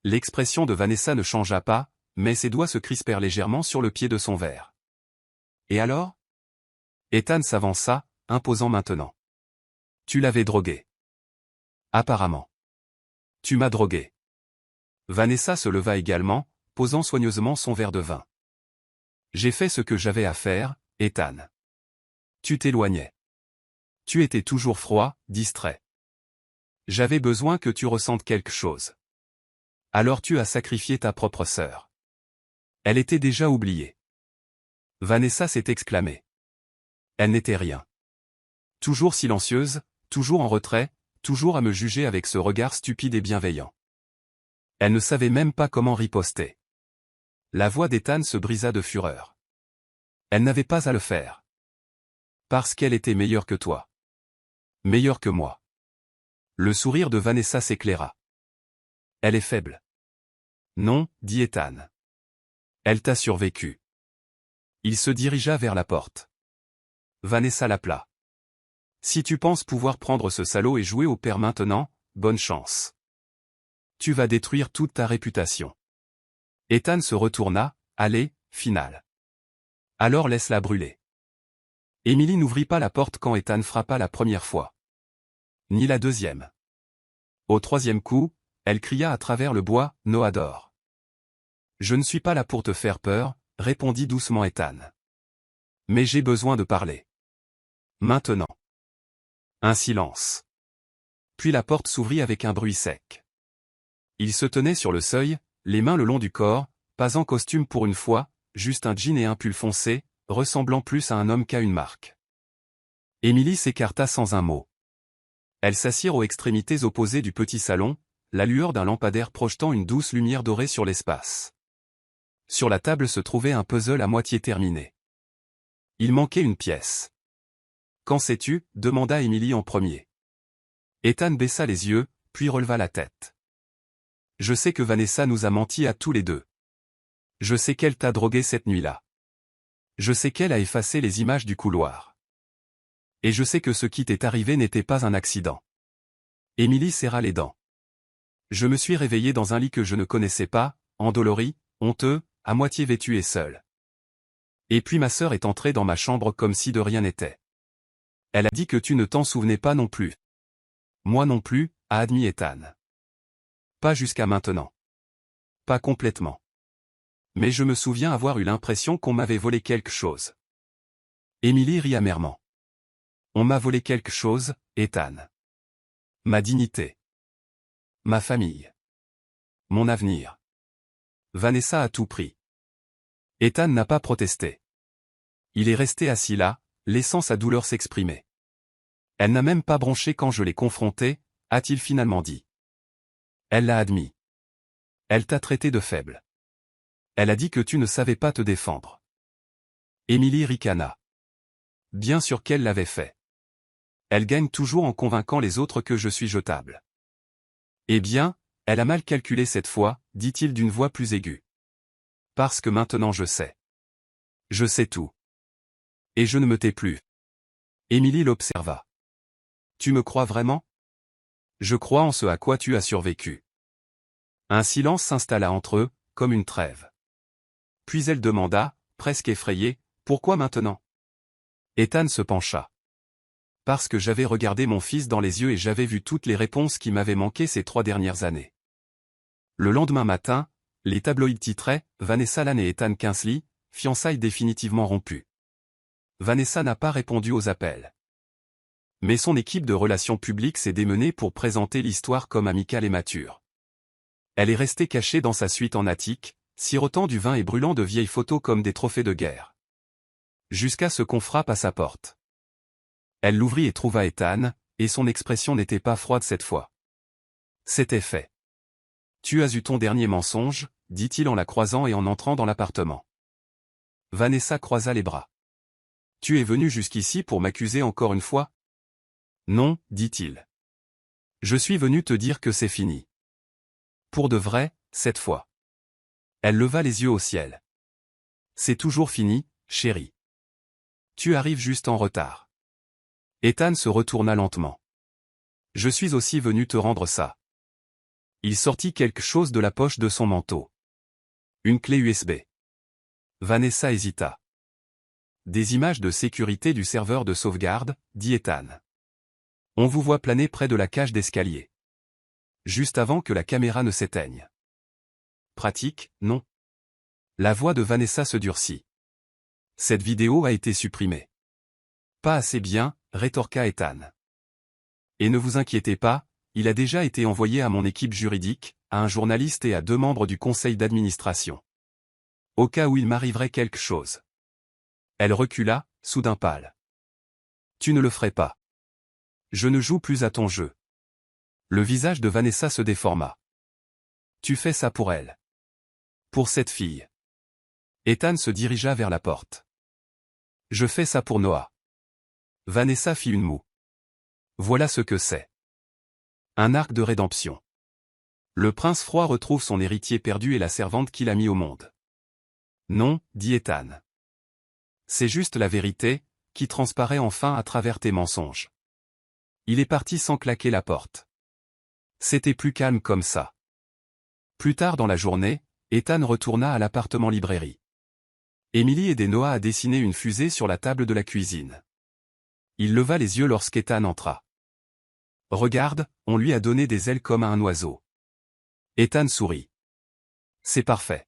L'expression de Vanessa ne changea pas, mais ses doigts se crispèrent légèrement sur le pied de son verre. Et alors? Ethan s'avança, imposant maintenant. Tu l'avais drogué. Apparemment. Tu m'as drogué. Vanessa se leva également, posant soigneusement son verre de vin. J'ai fait ce que j'avais à faire, Ethan. Tu t'éloignais. Tu étais toujours froid, distrait. J'avais besoin que tu ressentes quelque chose. Alors tu as sacrifié ta propre sœur. Elle était déjà oubliée. Vanessa s'est exclamée. Elle n'était rien. Toujours silencieuse, toujours en retrait, toujours à me juger avec ce regard stupide et bienveillant. Elle ne savait même pas comment riposter. La voix d'Ethan se brisa de fureur. Elle n'avait pas à le faire. Parce qu'elle était meilleure que toi. Meilleure que moi. Le sourire de Vanessa s'éclaira. Elle est faible. Non, dit Ethan. Elle t'a survécu. Il se dirigea vers la porte. Vanessa l'appela. Si tu penses pouvoir prendre ce salaud et jouer au père maintenant, bonne chance. Tu vas détruire toute ta réputation. Ethan se retourna, allez, finale. Alors laisse-la brûler. Émilie n'ouvrit pas la porte quand Ethan frappa la première fois. Ni la deuxième. Au troisième coup, elle cria à travers le bois, Noah dort. Je ne suis pas là pour te faire peur, répondit doucement Ethan. Mais j'ai besoin de parler. Maintenant. Un silence. Puis la porte s'ouvrit avec un bruit sec. Il se tenait sur le seuil, les mains le long du corps, pas en costume pour une fois, juste un jean et un pull foncé, ressemblant plus à un homme qu'à une marque. Émilie s'écarta sans un mot. Elles s'assirent aux extrémités opposées du petit salon, la lueur d'un lampadaire projetant une douce lumière dorée sur l'espace. Sur la table se trouvait un puzzle à moitié terminé. Il manquait une pièce. Qu'en sais-tu? Demanda Émilie en premier. Ethan baissa les yeux, puis releva la tête. Je sais que Vanessa nous a menti à tous les deux. Je sais qu'elle t'a drogué cette nuit-là. Je sais qu'elle a effacé les images du couloir. Et je sais que ce qui t'est arrivé n'était pas un accident. Émilie serra les dents. Je me suis réveillé dans un lit que je ne connaissais pas, endolori, honteux, à moitié vêtu et seul. Et puis ma sœur est entrée dans ma chambre comme si de rien n'était. Elle a dit que tu ne t'en souvenais pas non plus. Moi non plus, a admis Ethan. Pas jusqu'à maintenant. Pas complètement. Mais je me souviens avoir eu l'impression qu'on m'avait volé quelque chose. Émilie rit amèrement. On m'a volé quelque chose, Ethan. Ma dignité. Ma famille. Mon avenir. Vanessa a tout pris. Ethan n'a pas protesté. Il est resté assis là, laissant sa douleur s'exprimer. Elle n'a même pas bronché quand je l'ai confrontée, a-t-il finalement dit. Elle l'a admis. Elle t'a traité de faible. Elle a dit que tu ne savais pas te défendre. Émilie ricana. Bien sûr qu'elle l'avait fait. Elle gagne toujours en convainquant les autres que je suis jetable. Eh bien, elle a mal calculé cette fois, dit-il d'une voix plus aiguë. Parce que maintenant je sais. Je sais tout. Et je ne me tais plus. Émilie l'observa. Tu me crois vraiment? Je crois en ce à quoi tu as survécu. Un silence s'installa entre eux, comme une trêve. Puis elle demanda, presque effrayée, pourquoi maintenant? Ethan se pencha. Parce que j'avais regardé mon fils dans les yeux et j'avais vu toutes les réponses qui m'avaient manqué ces 3 dernières années. Le lendemain matin, les tabloïds titraient « Vanessa Lane et Ethan Kingsley, fiançailles définitivement rompues ». Vanessa n'a pas répondu aux appels. Mais son équipe de relations publiques s'est démenée pour présenter l'histoire comme amicale et mature. Elle est restée cachée dans sa suite en attique, sirotant du vin et brûlant de vieilles photos comme des trophées de guerre. Jusqu'à ce qu'on frappe à sa porte. Elle l'ouvrit et trouva Ethan, et son expression n'était pas froide cette fois. C'était fait. Tu as eu ton dernier mensonge, dit-il en la croisant et en entrant dans l'appartement. Vanessa croisa les bras. Tu es venu jusqu'ici pour m'accuser encore une fois? Non, dit-il. Je suis venu te dire que c'est fini. Pour de vrai, cette fois. Elle leva les yeux au ciel. C'est toujours fini, chérie. Tu arrives juste en retard. Ethan se retourna lentement. Je suis aussi venu te rendre ça. Il sortit quelque chose de la poche de son manteau. Une clé USB. Vanessa hésita. Des images de sécurité du serveur de sauvegarde, dit Ethan. On vous voit planer près de la cage d'escalier. Juste avant que la caméra ne s'éteigne. Pratique, non? La voix de Vanessa se durcit. Cette vidéo a été supprimée. Pas assez bien, rétorqua Ethan. Et ne vous inquiétez pas, il a déjà été envoyé à mon équipe juridique, à un journaliste et à 2 membres du conseil d'administration. Au cas où il m'arriverait quelque chose. Elle recula, soudain pâle. Tu ne le ferais pas. Je ne joue plus à ton jeu. Le visage de Vanessa se déforma. Tu fais ça pour elle. Pour cette fille. Ethan se dirigea vers la porte. Je fais ça pour Noah. Vanessa fit une moue. Voilà ce que c'est. Un arc de rédemption. Le prince froid retrouve son héritier perdu et la servante qu'il a mis au monde. Non, dit Ethan. C'est juste la vérité, qui transparaît enfin à travers tes mensonges. Il est parti sans claquer la porte. C'était plus calme comme ça. Plus tard dans la journée, Ethan retourna à l'appartement-librairie. Émilie aidait Noah à dessiner une fusée sur la table de la cuisine. Il leva les yeux lorsqu'Ethan entra. Regarde, on lui a donné des ailes comme à un oiseau. Ethan sourit. C'est parfait.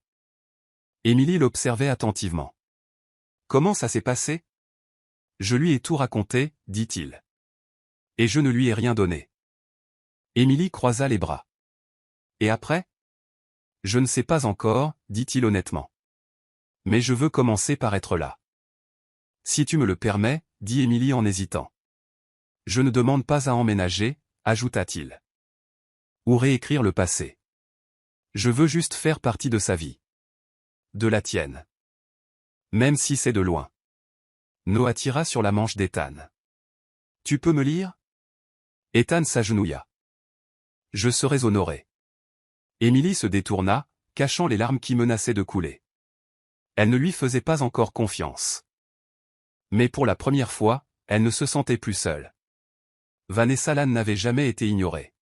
Émilie l'observait attentivement. Comment ça s'est passé? Je lui ai tout raconté, dit-il. Et je ne lui ai rien donné. Émilie croisa les bras. Et après? Je ne sais pas encore, dit-il honnêtement. Mais je veux commencer par être là. Si tu me le permets, dit Émilie en hésitant. Je ne demande pas à emménager, ajouta-t-il. Ou réécrire le passé. Je veux juste faire partie de sa vie. De la tienne. Même si c'est de loin. Noah tira sur la manche d'Ethan. Tu peux me lire? Ethan s'agenouilla. Je serais honoré. Émilie se détourna, cachant les larmes qui menaçaient de couler. Elle ne lui faisait pas encore confiance. Mais pour la première fois, elle ne se sentait plus seule. Vanessa Lane n'avait jamais été ignorée.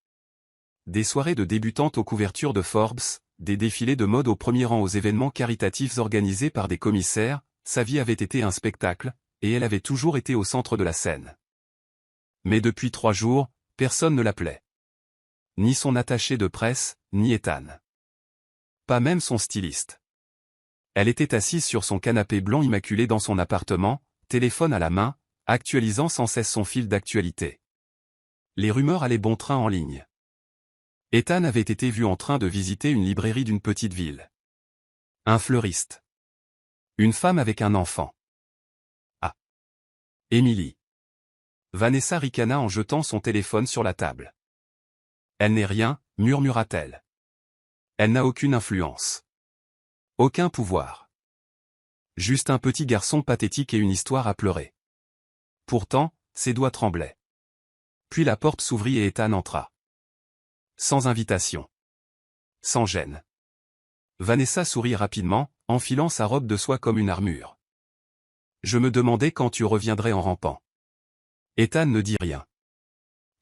Des soirées de débutantes aux couvertures de Forbes, des défilés de mode au premier rang aux événements caritatifs organisés par des commissaires, sa vie avait été un spectacle, et elle avait toujours été au centre de la scène. Mais depuis 3 jours, personne ne l'appelait. Ni son attaché de presse, ni Ethan. Pas même son styliste. Elle était assise sur son canapé blanc immaculé dans son appartement, téléphone à la main, actualisant sans cesse son fil d'actualité. Les rumeurs allaient bon train en ligne. Ethan avait été vu en train de visiter une librairie d'une petite ville. Un fleuriste. Une femme avec un enfant. Ah. Emily. Vanessa ricana en jetant son téléphone sur la table. Elle n'est rien, murmura-t-elle. Elle n'a aucune influence. Aucun pouvoir. Juste un petit garçon pathétique et une histoire à pleurer. Pourtant, ses doigts tremblaient. Puis la porte s'ouvrit et Ethan entra. Sans invitation. Sans gêne. Vanessa sourit rapidement, enfilant sa robe de soie comme une armure. Je me demandais quand tu reviendrais en rampant. Ethan ne dit rien.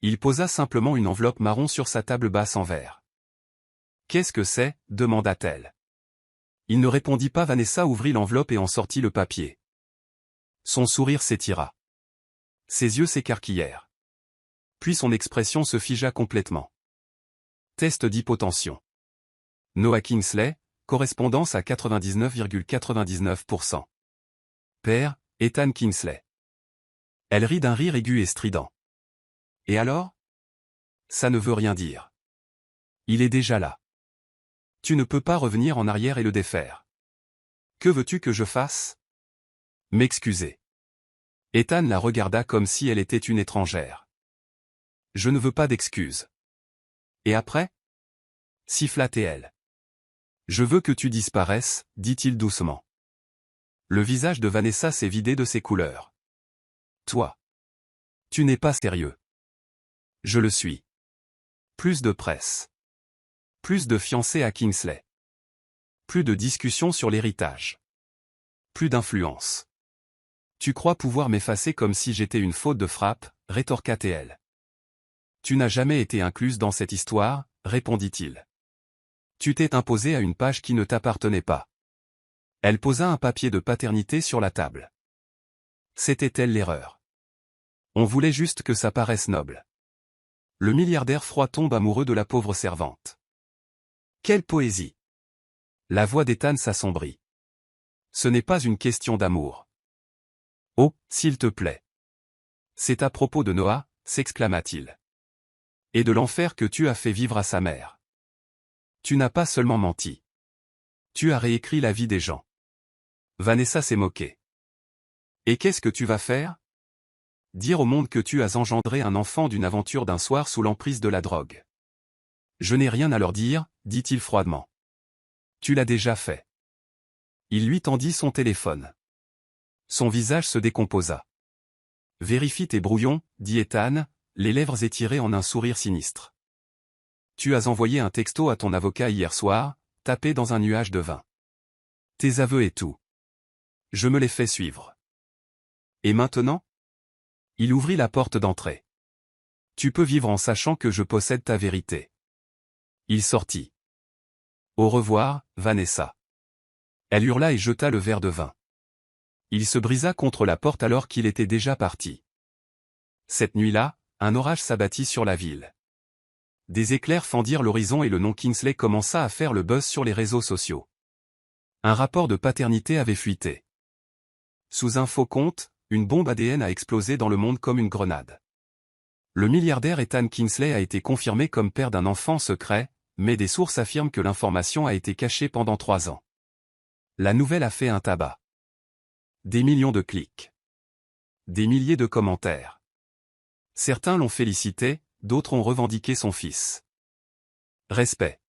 Il posa simplement une enveloppe marron sur sa table basse en verre. Qu'est-ce que c'est ? demanda-t-elle. Il ne répondit pas. Vanessa ouvrit l'enveloppe et en sortit le papier. Son sourire s'étira. Ses yeux s'écarquillèrent. Puis son expression se figea complètement. Test d'hypotension. Noah Kingsley, correspondance à 99,99%. Père, Ethan Kingsley. Elle rit d'un rire aigu et strident. Et alors ? Ça ne veut rien dire. Il est déjà là. Tu ne peux pas revenir en arrière et le défaire. Que veux-tu que je fasse ? M'excuser. Ethan la regarda comme si elle était une étrangère. Je ne veux pas d'excuses. Et après ? Siffla-t-elle. Je veux que tu disparaisses, dit-il doucement. Le visage de Vanessa s'est vidé de ses couleurs. Toi. Tu n'es pas sérieux. Je le suis. Plus de presse. Plus de fiancés à Kingsley. Plus de discussions sur l'héritage. Plus d'influence. Tu crois pouvoir m'effacer comme si j'étais une faute de frappe, rétorqua-t-elle. Tu n'as jamais été incluse dans cette histoire, répondit-il. Tu t'es imposée à une page qui ne t'appartenait pas. Elle posa un papier de paternité sur la table. C'était-elle l'erreur ? On voulait juste que ça paraisse noble. Le milliardaire froid tombe amoureux de la pauvre servante. Quelle poésie ! La voix d'Ethan s'assombrit. Ce n'est pas une question d'amour. Oh, s'il te plaît. C'est à propos de Noah, s'exclama-t-il. Et de l'enfer que tu as fait vivre à sa mère. Tu n'as pas seulement menti. Tu as réécrit la vie des gens. Vanessa s'est moquée. Et qu'est-ce que tu vas faire ? Dire au monde que tu as engendré un enfant d'une aventure d'un soir sous l'emprise de la drogue. Je n'ai rien à leur dire, dit-il froidement. Tu l'as déjà fait. Il lui tendit son téléphone. Son visage se décomposa. Vérifie tes brouillons, dit Ethan, les lèvres étirées en un sourire sinistre. Tu as envoyé un texto à ton avocat hier soir, tapé dans un nuage de vin. Tes aveux et tout. Je me les fais suivre. Et maintenant ? Il ouvrit la porte d'entrée. Tu peux vivre en sachant que je possède ta vérité. Il sortit. Au revoir, Vanessa. Elle hurla et jeta le verre de vin. Il se brisa contre la porte alors qu'il était déjà parti. Cette nuit-là, un orage s'abattit sur la ville. Des éclairs fendirent l'horizon et le nom Kingsley commença à faire le buzz sur les réseaux sociaux. Un rapport de paternité avait fuité. Sous un faux compte, une bombe ADN a explosé dans le monde comme une grenade. Le milliardaire Ethan Kingsley a été confirmé comme père d'un enfant secret, mais des sources affirment que l'information a été cachée pendant 3 ans. La nouvelle a fait un tabac. Des millions de clics. Des milliers de commentaires. Certains l'ont félicité, d'autres ont revendiqué son fils. Respect.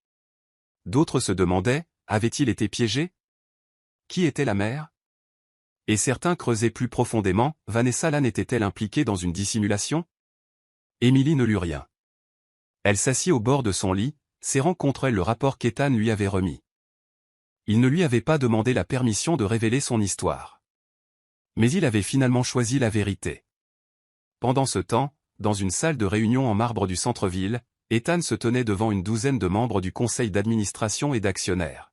D'autres se demandaient, avait-il été piégé ? Qui était la mère ? Et certains creusaient plus profondément, Vanessa Lane était-elle impliquée dans une dissimulation ? Emily ne lut rien. Elle s'assit au bord de son lit, serrant contre elle le rapport qu'Ethan lui avait remis. Il ne lui avait pas demandé la permission de révéler son histoire. Mais il avait finalement choisi la vérité. Pendant ce temps, dans une salle de réunion en marbre du centre-ville, Ethan se tenait devant une douzaine de membres du conseil d'administration et d'actionnaires.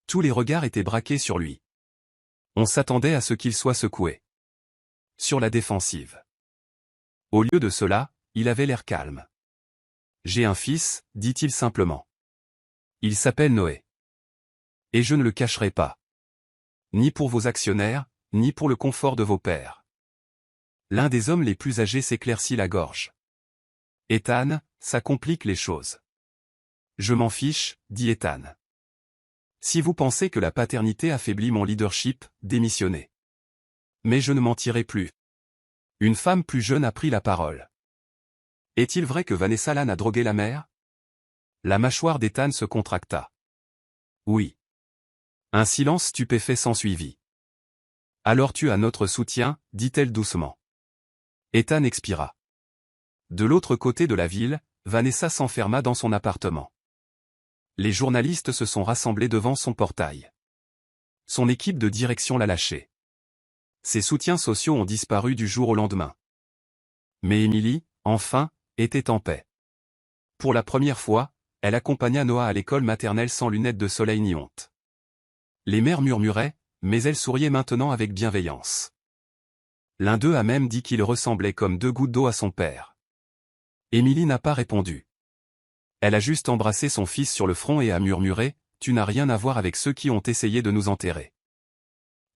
Tous les regards étaient braqués sur lui. On s'attendait à ce qu'il soit secoué. Sur la défensive. Au lieu de cela, il avait l'air calme. J'ai un fils, dit-il simplement. Il s'appelle Noé. Et je ne le cacherai pas. Ni pour vos actionnaires, ni pour le confort de vos pères. L'un des hommes les plus âgés s'éclaircit la gorge. Ethan, ça complique les choses. Je m'en fiche, dit Ethan. Si vous pensez que la paternité affaiblit mon leadership, démissionnez. Mais je ne mentirai plus. Une femme plus jeune a pris la parole. Est-il vrai que Vanessa Lane a drogué la mère? La mâchoire d'Ethan se contracta. Oui. Un silence stupéfait s'ensuivit. Alors tu as notre soutien, dit-elle doucement. Ethan expira. De l'autre côté de la ville, Vanessa s'enferma dans son appartement. Les journalistes se sont rassemblés devant son portail. Son équipe de direction l'a lâché. Ses soutiens sociaux ont disparu du jour au lendemain. Mais Emily, enfin, était en paix. Pour la première fois, elle accompagna Noah à l'école maternelle sans lunettes de soleil ni honte. Les mères murmuraient, mais elle souriait maintenant avec bienveillance. L'un d'eux a même dit qu'il ressemblait comme deux gouttes d'eau à son père. Emily n'a pas répondu. Elle a juste embrassé son fils sur le front et a murmuré, « Tu n'as rien à voir avec ceux qui ont essayé de nous enterrer. »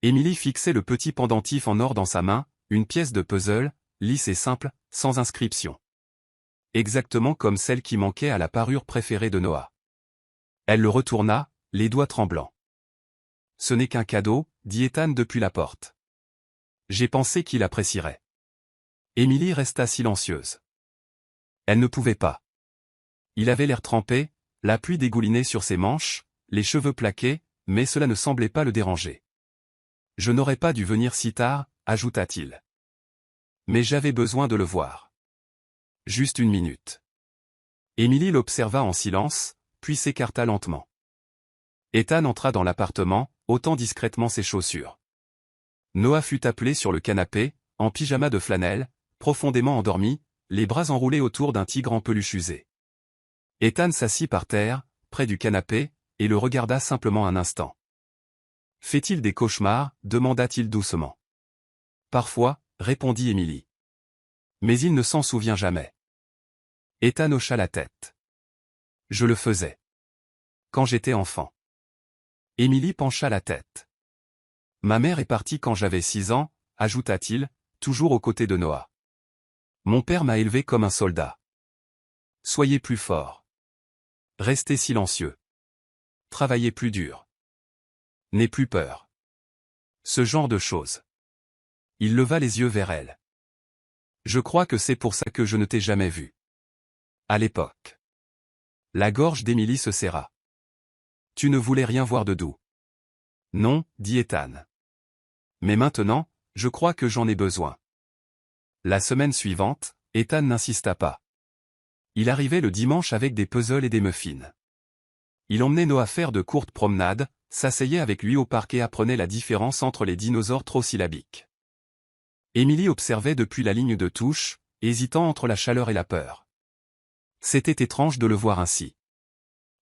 Emily fixait le petit pendentif en or dans sa main, une pièce de puzzle, lisse et simple, sans inscription. Exactement comme celle qui manquait à la parure préférée de Noah. Elle le retourna, les doigts tremblants. « Ce n'est qu'un cadeau, dit Ethan depuis la porte. J'ai pensé qu'il apprécierait. » Emily resta silencieuse. Elle ne pouvait pas. Il avait l'air trempé, la pluie dégoulinait sur ses manches, les cheveux plaqués, mais cela ne semblait pas le déranger. « Je n'aurais pas dû venir si tard, ajouta-t-il. Mais j'avais besoin de le voir. Juste une minute. » Emily l'observa en silence, puis s'écarta lentement. Ethan entra dans l'appartement, ôtant discrètement ses chaussures. Noah fut appelé sur le canapé, en pyjama de flanelle, profondément endormi, les bras enroulés autour d'un tigre en peluche usée. Ethan s'assit par terre, près du canapé, et le regarda simplement un instant. « Fait-il des cauchemars » demanda-t-il doucement. « Parfois, » répondit Emily. « Mais il ne s'en souvient jamais. » Ethan hocha la tête. « Je le faisais. Quand j'étais enfant. » Emily pencha la tête. « Ma mère est partie quand j'avais 6 ans, » ajouta-t-il, toujours aux côtés de Noah. « Mon père m'a élevé comme un soldat. Soyez plus fort. Restez silencieux. Travaillez plus dur. N'aie plus peur. Ce genre de choses. » Il leva les yeux vers elle. « Je crois que c'est pour ça que je ne t'ai jamais vu. À l'époque. » La gorge d'Emily se serra. « Tu ne voulais rien voir de doux. » »« Non, dit Ethan. Mais maintenant, je crois que j'en ai besoin. » La semaine suivante, Ethan n'insista pas. Il arrivait le dimanche avec des puzzles et des muffins. Il emmenait Noah faire de courtes promenades, s'asseyait avec lui au parc et apprenait la différence entre les dinosaures trop syllabiques. Emily observait depuis la ligne de touche, hésitant entre la chaleur et la peur. C'était étrange de le voir ainsi.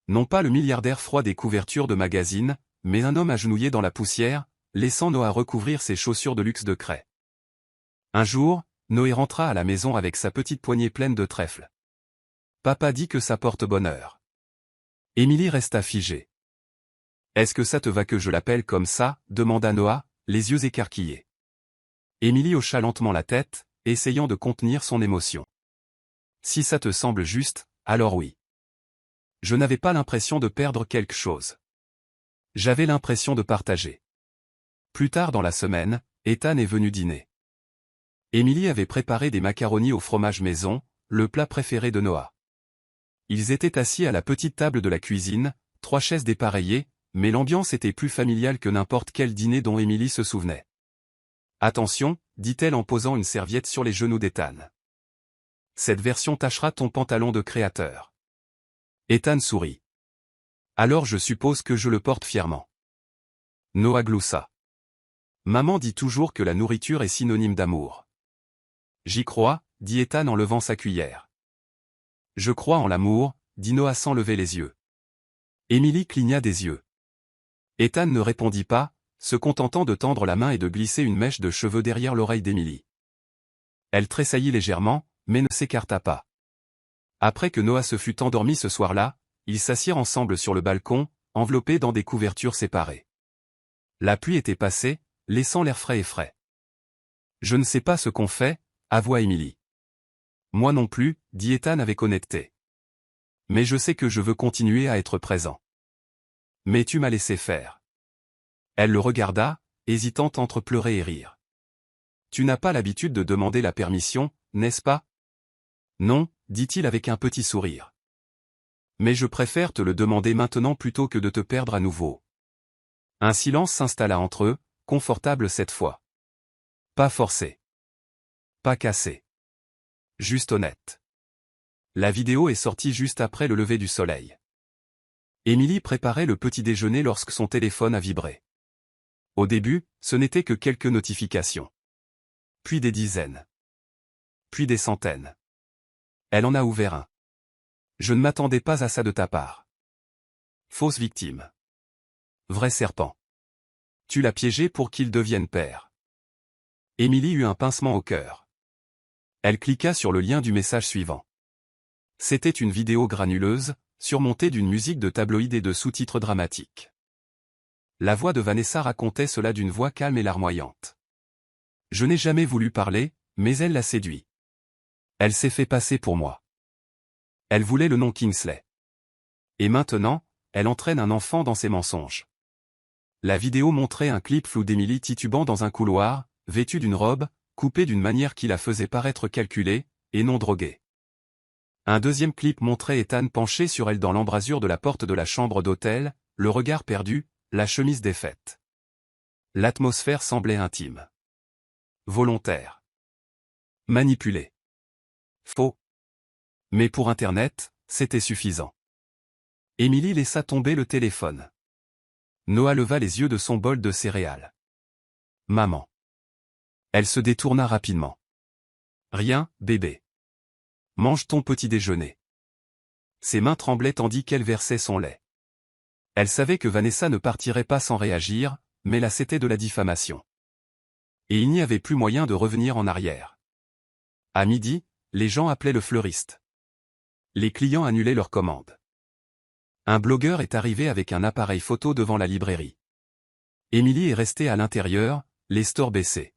Non pas le milliardaire froid des couvertures de magazines, mais un homme agenouillé dans la poussière, laissant Noah recouvrir ses chaussures de luxe de craie. Un jour, Noé rentra à la maison avec sa petite poignée pleine de trèfles. Papa dit que ça porte bonheur. Emily resta figée. Est-ce que ça te va que je l'appelle comme ça, demanda Noah, les yeux écarquillés. Emily hocha lentement la tête, essayant de contenir son émotion. Si ça te semble juste, alors oui. Je n'avais pas l'impression de perdre quelque chose. J'avais l'impression de partager. Plus tard dans la semaine, Ethan est venu dîner. Emily avait préparé des macaronis au fromage maison, le plat préféré de Noah. Ils étaient assis à la petite table de la cuisine, 3 chaises dépareillées, mais l'ambiance était plus familiale que n'importe quel dîner dont Emily se souvenait. Attention, dit-elle en posant une serviette sur les genoux d'Ethan. Cette version tachera ton pantalon de créateur. Ethan sourit. Alors je suppose que je le porte fièrement. Noah gloussa. Maman dit toujours que la nourriture est synonyme d'amour. J'y crois, dit Ethan en levant sa cuillère. Je crois en l'amour, dit Noah sans lever les yeux. Emily cligna des yeux. Ethan ne répondit pas, se contentant de tendre la main et de glisser une mèche de cheveux derrière l'oreille d'Émilie. Elle tressaillit légèrement, mais ne s'écarta pas. Après que Noah se fut endormi ce soir-là, ils s'assirent ensemble sur le balcon, enveloppés dans des couvertures séparées. La pluie était passée, laissant l'air frais et frais. Je ne sais pas ce qu'on fait, avoua Émilie. Moi non plus, dit Ethan avec honnêteté. Mais je sais que je veux continuer à être présent. Mais tu m'as laissé faire. Elle le regarda, hésitante entre pleurer et rire. Tu n'as pas l'habitude de demander la permission, n'est-ce pas? Non, dit-il avec un petit sourire. Mais je préfère te le demander maintenant plutôt que de te perdre à nouveau. Un silence s'installa entre eux, confortable cette fois. Pas forcé. Pas cassé. Juste honnête. La vidéo est sortie juste après le lever du soleil. Émilie préparait le petit déjeuner lorsque son téléphone a vibré. Au début, ce n'était que quelques notifications. Puis des dizaines. Puis des centaines. Elle en a ouvert un. Je ne m'attendais pas à ça de ta part. Fausse victime. Vrai serpent. Tu l'as piégé pour qu'il devienne père. Émilie eut un pincement au cœur. Elle cliqua sur le lien du message suivant. C'était une vidéo granuleuse, surmontée d'une musique de tabloïd et de sous-titres dramatiques. La voix de Vanessa racontait cela d'une voix calme et larmoyante. Je n'ai jamais voulu parler, mais elle l'a séduit. Elle s'est fait passer pour moi. Elle voulait le nom Kingsley. Et maintenant, elle entraîne un enfant dans ses mensonges. La vidéo montrait un clip flou d'Émilie titubant dans un couloir, vêtue d'une robe, coupée d'une manière qui la faisait paraître calculée, et non droguée. Un deuxième clip montrait Ethan penché sur elle dans l'embrasure de la porte de la chambre d'hôtel, le regard perdu, la chemise défaite. L'atmosphère semblait intime. Volontaire. Manipulé. Faux. Mais pour Internet, c'était suffisant. Émilie laissa tomber le téléphone. Noah leva les yeux de son bol de céréales. Maman. Elle se détourna rapidement. Rien, bébé. Mange ton petit déjeuner. Ses mains tremblaient tandis qu'elle versait son lait. Elle savait que Vanessa ne partirait pas sans réagir, mais là c'était de la diffamation. Et il n'y avait plus moyen de revenir en arrière. À midi, les gens appelaient le fleuriste. Les clients annulaient leurs commandes. Un blogueur est arrivé avec un appareil photo devant la librairie. Émilie est restée à l'intérieur, les stores baissés.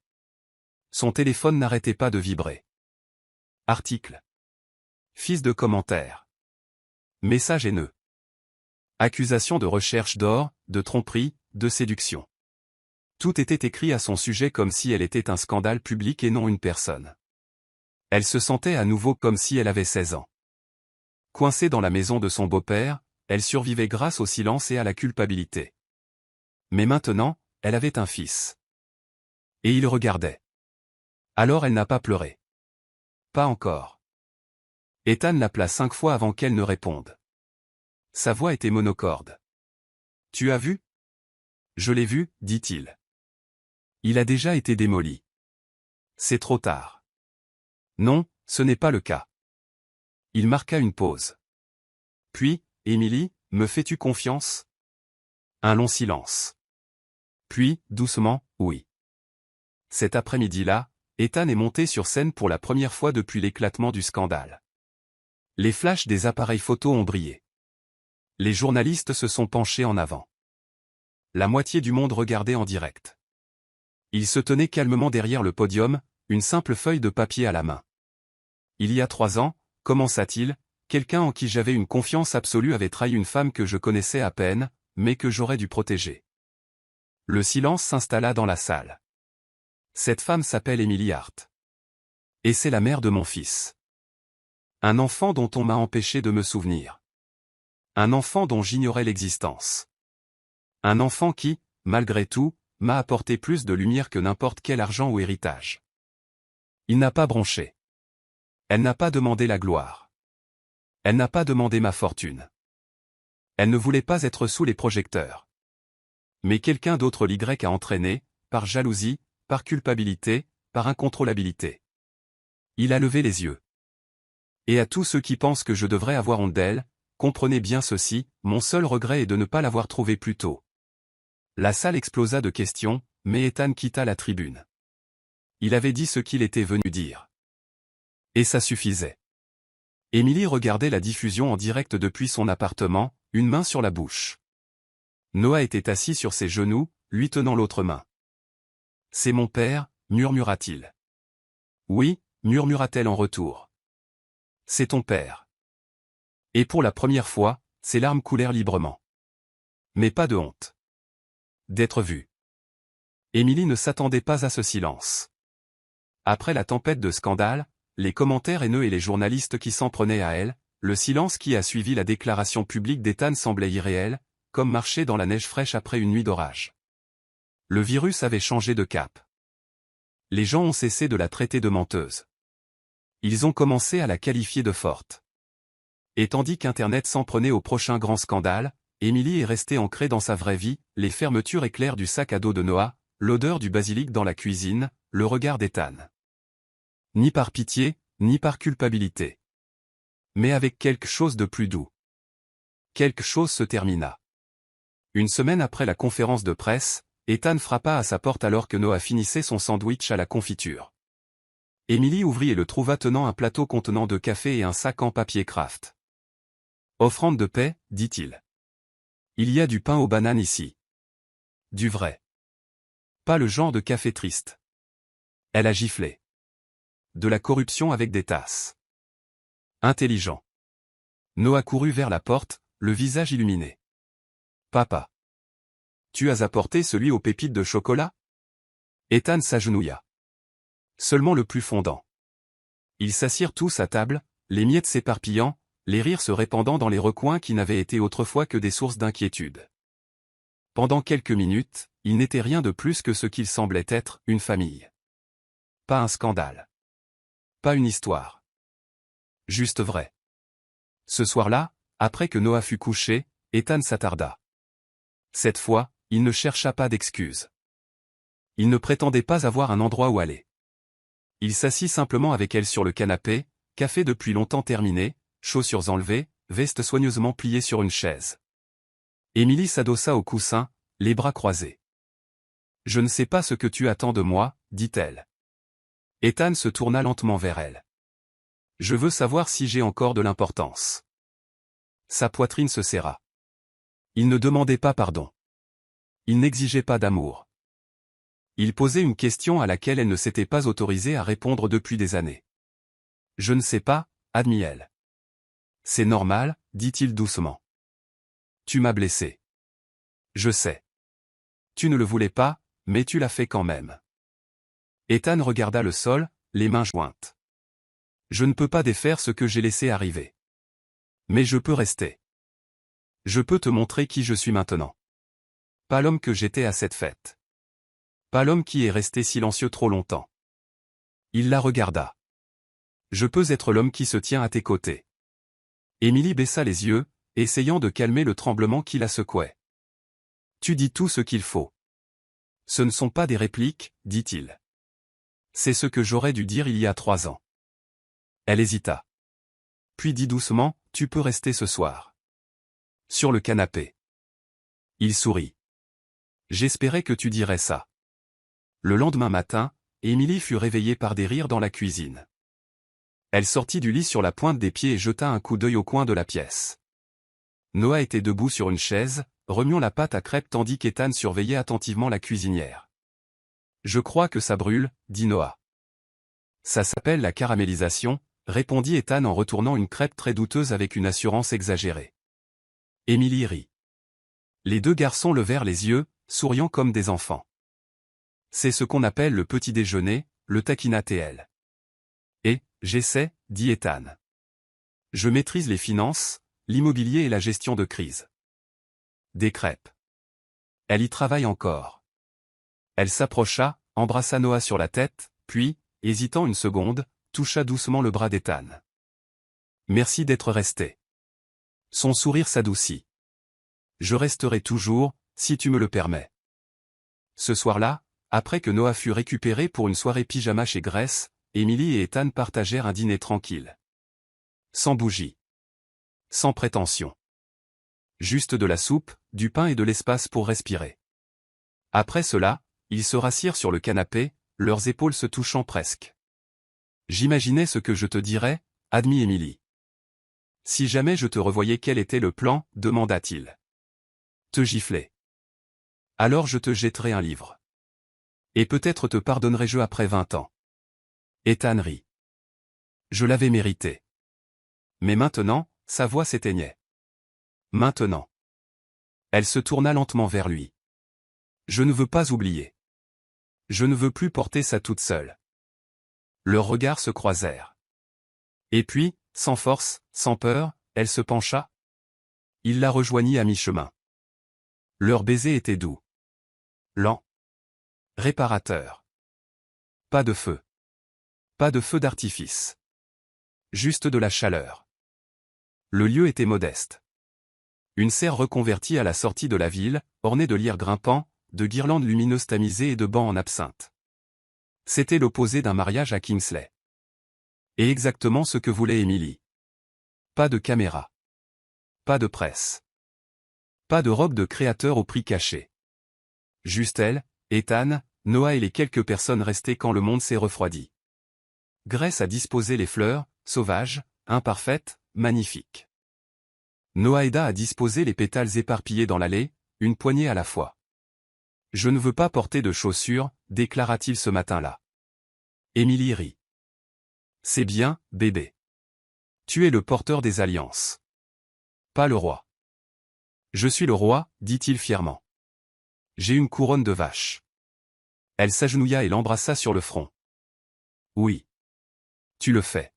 Son téléphone n'arrêtait pas de vibrer. Article. Fils de commentaires. Message haineux. Accusation de recherche d'or, de tromperie, de séduction. Tout était écrit à son sujet comme si elle était un scandale public et non une personne. Elle se sentait à nouveau comme si elle avait 16 ans. Coincée dans la maison de son beau-père, elle survivait grâce au silence et à la culpabilité. Mais maintenant, elle avait un fils. Et il regardait. Alors elle n'a pas pleuré. Pas encore. Ethan l'appela 5 fois avant qu'elle ne réponde. Sa voix était monocorde. Tu as vu? Je l'ai vu, dit-il. Il a déjà été démoli. C'est trop tard. Non, ce n'est pas le cas. Il marqua une pause. Puis, Émilie, me fais-tu confiance? Un long silence. Puis, doucement, oui. Cet après-midi-là, Ethan est monté sur scène pour la première fois depuis l'éclatement du scandale. Les flashs des appareils photo ont brillé. Les journalistes se sont penchés en avant. La moitié du monde regardait en direct. Il se tenait calmement derrière le podium, une simple feuille de papier à la main. Il y a 3 ans, commença-t-il, quelqu'un en qui j'avais une confiance absolue avait trahi une femme que je connaissais à peine, mais que j'aurais dû protéger. Le silence s'installa dans la salle. Cette femme s'appelle Emily Hart. Et c'est la mère de mon fils. Un enfant dont on m'a empêché de me souvenir. Un enfant dont j'ignorais l'existence. Un enfant qui, malgré tout, m'a apporté plus de lumière que n'importe quel argent ou héritage. Il n'a pas bronché. Elle n'a pas demandé la gloire. Elle n'a pas demandé ma fortune. Elle ne voulait pas être sous les projecteurs. Mais quelqu'un d'autre l'Y a entraîné, par jalousie, par culpabilité, par incontrôlabilité. Il a levé les yeux. Et à tous ceux qui pensent que je devrais avoir honte d'elle, comprenez bien ceci, mon seul regret est de ne pas l'avoir trouvée plus tôt. La salle explosa de questions, mais Ethan quitta la tribune. Il avait dit ce qu'il était venu dire. Et ça suffisait. Emily regardait la diffusion en direct depuis son appartement, une main sur la bouche. Noah était assis sur ses genoux, lui tenant l'autre main. « C'est mon père », murmura-t-il. « Oui », murmura-t-elle en retour. « C'est ton père. » Et pour la première fois, ses larmes coulèrent librement. Mais pas de honte. D'être vue. Emily ne s'attendait pas à ce silence. Après la tempête de scandale, les commentaires haineux et les journalistes qui s'en prenaient à elle, le silence qui a suivi la déclaration publique d'Ethan semblait irréel, comme marcher dans la neige fraîche après une nuit d'orage. Le virus avait changé de cap. Les gens ont cessé de la traiter de menteuse. Ils ont commencé à la qualifier de forte. Et tandis qu'Internet s'en prenait au prochain grand scandale, Emily est restée ancrée dans sa vraie vie, les fermetures éclairs du sac à dos de Noah, l'odeur du basilic dans la cuisine, le regard d'Ethan. Ni par pitié, ni par culpabilité. Mais avec quelque chose de plus doux. Quelque chose se termina. Une semaine après la conférence de presse, Ethan frappa à sa porte alors que Noah finissait son sandwich à la confiture. Emily ouvrit et le trouva tenant un plateau contenant 2 cafés et un sac en papier Kraft. « Offrande de paix », dit-il. « Il y a du pain aux bananes ici. Du vrai. Pas le genre de café triste. » Elle a giflé. De la corruption avec des tasses. Intelligent. Noah courut vers la porte, le visage illuminé. « Papa. Tu as apporté celui aux pépites de chocolat ?» Ethan s'agenouilla. Seulement le plus fondant. Ils s'assirent tous à table, les miettes s'éparpillant, les rires se répandant dans les recoins qui n'avaient été autrefois que des sources d'inquiétude. Pendant quelques minutes, il n'était rien de plus que ce qu'il semblait être, une famille. Pas un scandale. Pas une histoire. Juste vrai. Ce soir-là, après que Noah fut couché, Ethan s'attarda. Cette fois, il ne chercha pas d'excuses. Il ne prétendait pas avoir un endroit où aller. Il s'assit simplement avec elle sur le canapé, café depuis longtemps terminé, chaussures enlevées, veste soigneusement pliée sur une chaise. Emily s'adossa au coussin, les bras croisés. « Je ne sais pas ce que tu attends de moi, » dit-elle. Ethan se tourna lentement vers elle. « Je veux savoir si j'ai encore de l'importance. » Sa poitrine se serra. Il ne demandait pas pardon. Il n'exigeait pas d'amour. Il posait une question à laquelle elle ne s'était pas autorisée à répondre depuis des années. « Je ne sais pas », admit-elle. « C'est normal, » dit-il doucement. « Tu m'as blessé. Je sais. Tu ne le voulais pas, mais tu l'as fait quand même. » Ethan regarda le sol, les mains jointes. « Je ne peux pas défaire ce que j'ai laissé arriver. Mais je peux rester. Je peux te montrer qui je suis maintenant. Pas l'homme que j'étais à cette fête. Pas l'homme qui est resté silencieux trop longtemps. » Il la regarda. « Je peux être l'homme qui se tient à tes côtés. » Emily baissa les yeux, essayant de calmer le tremblement qui la secouait. « Tu dis tout ce qu'il faut. Ce ne sont pas des répliques, dit-il. C'est ce que j'aurais dû dire il y a 3 ans. » Elle hésita. Puis dit doucement, « Tu peux rester ce soir. » Sur le canapé. Il sourit. « J'espérais que tu dirais ça. » Le lendemain matin, Emily fut réveillée par des rires dans la cuisine. Elle sortit du lit sur la pointe des pieds et jeta un coup d'œil au coin de la pièce. Noah était debout sur une chaise, remuant la pâte à crêpes tandis qu'Ethan surveillait attentivement la cuisinière. « Je crois que ça brûle, » dit Noah. « Ça s'appelle la caramélisation, » répondit Ethan en retournant une crêpe très douteuse avec une assurance exagérée. Emily rit. Les 2 garçons levèrent les yeux, souriant comme des enfants. « C'est ce qu'on appelle le petit déjeuner, le taquina-t-elle. »« Et, j'essaie, » dit Ethan. « Je maîtrise les finances, l'immobilier et la gestion de crise. » Des crêpes. Elle y travaille encore. Elle s'approcha, embrassa Noah sur la tête, puis, hésitant une seconde, toucha doucement le bras d'Ethan. « Merci d'être resté. » Son sourire s'adoucit. « Je resterai toujours, si tu me le permets. » Ce soir-là, après que Noah fut récupéré pour une soirée pyjama chez Grace, Emily et Ethan partagèrent un dîner tranquille. Sans bougie. Sans prétention. Juste de la soupe, du pain et de l'espace pour respirer. Après cela, ils se rassirent sur le canapé, leurs épaules se touchant presque. J'imaginais ce que je te dirais, admit Émilie. Si jamais je te revoyais, quel était le plan, demanda-t-il. Te gifler. Alors je te jetterai un livre. Et peut-être te pardonnerai-je après 20 ans. Ethan rit. Je l'avais mérité. Mais maintenant, sa voix s'éteignait. Maintenant. Elle se tourna lentement vers lui. Je ne veux pas oublier. Je ne veux plus porter ça toute seule. Leurs regards se croisèrent. Et puis, sans force, sans peur, elle se pencha. Il la rejoignit à mi-chemin. Leur baiser était doux. Lent. Réparateur. Pas de feu. Pas de feu d'artifice. Juste de la chaleur. Le lieu était modeste. Une serre reconvertie à la sortie de la ville, ornée de lyres grimpants, de guirlandes lumineuses tamisées et de bancs en absinthe. C'était l'opposé d'un mariage à Kingsley. Et exactement ce que voulait Émilie. Pas de caméra. Pas de presse. Pas de robe de créateur au prix caché. Juste elle, Ethan, Noah et les quelques personnes restées quand le monde s'est refroidi. Grace a disposé les fleurs, sauvages, imparfaites, magnifiques. Noah aida à disposer les pétales éparpillés dans l'allée, une poignée à la fois. Je ne veux pas porter de chaussures, déclara-t-il ce matin-là. Émilie rit. C'est bien, bébé. Tu es le porteur des alliances. Pas le roi. Je suis le roi, dit-il fièrement. J'ai une couronne de vache. Elle s'agenouilla et l'embrassa sur le front. Oui. Tu le fais.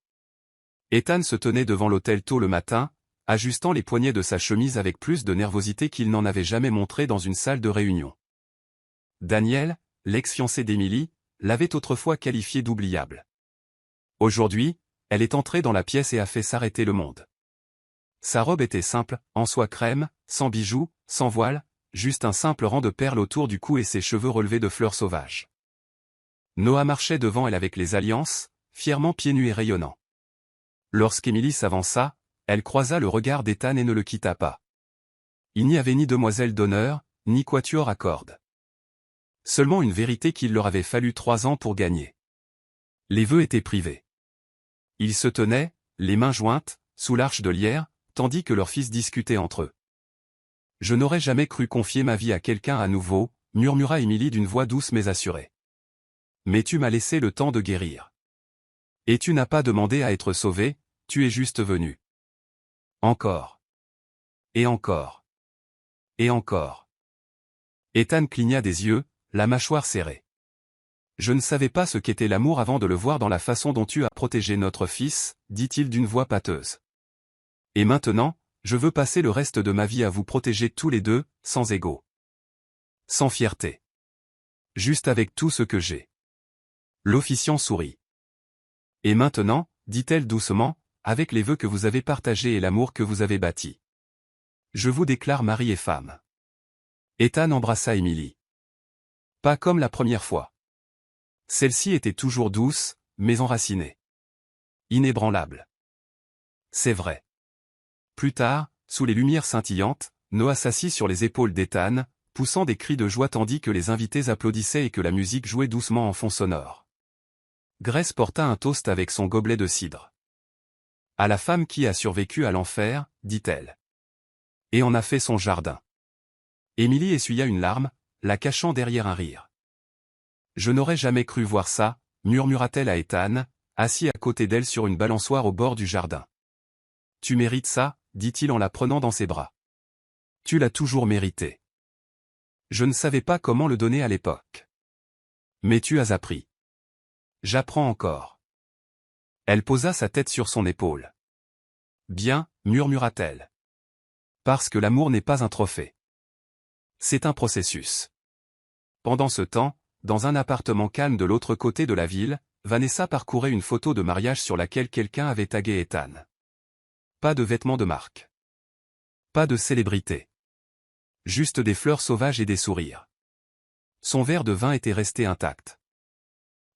Ethan se tenait devant l'autel tôt le matin, ajustant les poignets de sa chemise avec plus de nervosité qu'il n'en avait jamais montré dans une salle de réunion. Daniel, l'ex-fiancé d'Émilie, l'avait autrefois qualifié d'oubliable. Aujourd'hui, elle est entrée dans la pièce et a fait s'arrêter le monde. Sa robe était simple, en soie crème, sans bijoux, sans voile, juste un simple rang de perles autour du cou et ses cheveux relevés de fleurs sauvages. Noah marchait devant elle avec les alliances, fièrement pieds nus et rayonnants. Lorsqu'Émilie s'avança, elle croisa le regard d'Ethan et ne le quitta pas. Il n'y avait ni demoiselle d'honneur, ni quatuor à cordes. Seulement une vérité qu'il leur avait fallu 3 ans pour gagner. Les vœux étaient privés. Ils se tenaient, les mains jointes, sous l'arche de lierre, tandis que leurs fils discutaient entre eux. Je n'aurais jamais cru confier ma vie à quelqu'un à nouveau, murmura Émilie d'une voix douce mais assurée. Mais tu m'as laissé le temps de guérir. Et tu n'as pas demandé à être sauvé, tu es juste venu. Encore. Et encore. Et encore. Ethan cligna des yeux, la mâchoire serrée. Je ne savais pas ce qu'était l'amour avant de le voir dans la façon dont tu as protégé notre fils, dit-il d'une voix pâteuse. Et maintenant, je veux passer le reste de ma vie à vous protéger tous les deux, sans ego. Sans fierté. Juste avec tout ce que j'ai. L'officiant sourit. Et maintenant, dit-elle doucement, avec les vœux que vous avez partagés et l'amour que vous avez bâti. Je vous déclare mari et femme. Ethan embrassa Émilie. Pas comme la première fois. Celle-ci était toujours douce, mais enracinée. Inébranlable. C'est vrai. Plus tard, sous les lumières scintillantes, Noah s'assit sur les épaules d'Ethan, poussant des cris de joie tandis que les invités applaudissaient et que la musique jouait doucement en fond sonore. Grace porta un toast avec son gobelet de cidre. À la femme qui a survécu à l'enfer, dit-elle. Et en a fait son jardin. Émilie essuya une larme, la cachant derrière un rire. Je n'aurais jamais cru voir ça, murmura-t-elle à Ethan, assis à côté d'elle sur une balançoire au bord du jardin. Tu mérites ça, dit-il en la prenant dans ses bras. Tu l'as toujours mérité. Je ne savais pas comment le donner à l'époque. Mais tu as appris. J'apprends encore. Elle posa sa tête sur son épaule. Bien, murmura-t-elle. Parce que l'amour n'est pas un trophée. C'est un processus. Pendant ce temps, dans un appartement calme de l'autre côté de la ville, Vanessa parcourait une photo de mariage sur laquelle quelqu'un avait tagué Ethan. Pas de vêtements de marque. Pas de célébrité. Juste des fleurs sauvages et des sourires. Son verre de vin était resté intact.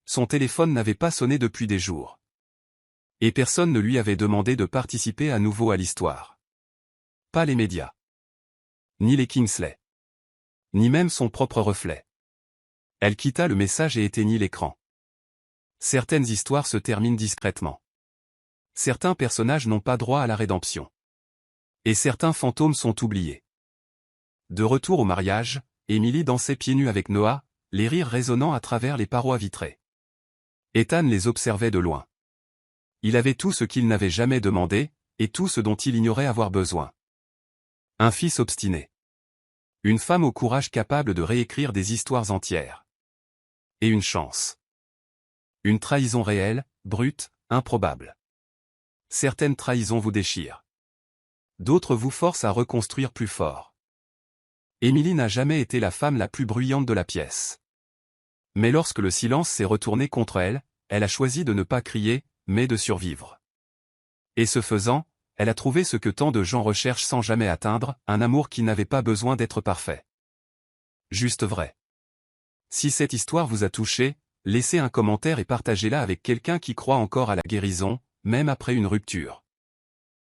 Son téléphone n'avait pas sonné depuis des jours. Et personne ne lui avait demandé de participer à nouveau à l'histoire. Pas les médias. Ni les Kingsley. Ni même son propre reflet. Elle quitta le message et éteignit l'écran. Certaines histoires se terminent discrètement. Certains personnages n'ont pas droit à la rédemption. Et certains fantômes sont oubliés. De retour au mariage, Emily dansait pieds nus avec Noah, les rires résonnant à travers les parois vitrées. Ethan les observait de loin. Il avait tout ce qu'il n'avait jamais demandé, et tout ce dont il ignorait avoir besoin. Un fils obstiné. Une femme au courage capable de réécrire des histoires entières. Et une chance. Une trahison réelle, brute, improbable. Certaines trahisons vous déchirent. D'autres vous forcent à reconstruire plus fort. Emily n'a jamais été la femme la plus bruyante de la pièce. Mais lorsque le silence s'est retourné contre elle, elle a choisi de ne pas crier, mais de survivre. Et ce faisant, elle a trouvé ce que tant de gens recherchent sans jamais atteindre, un amour qui n'avait pas besoin d'être parfait. Juste vrai. Si cette histoire vous a touché, laissez un commentaire et partagez-la avec quelqu'un qui croit encore à la guérison, même après une rupture.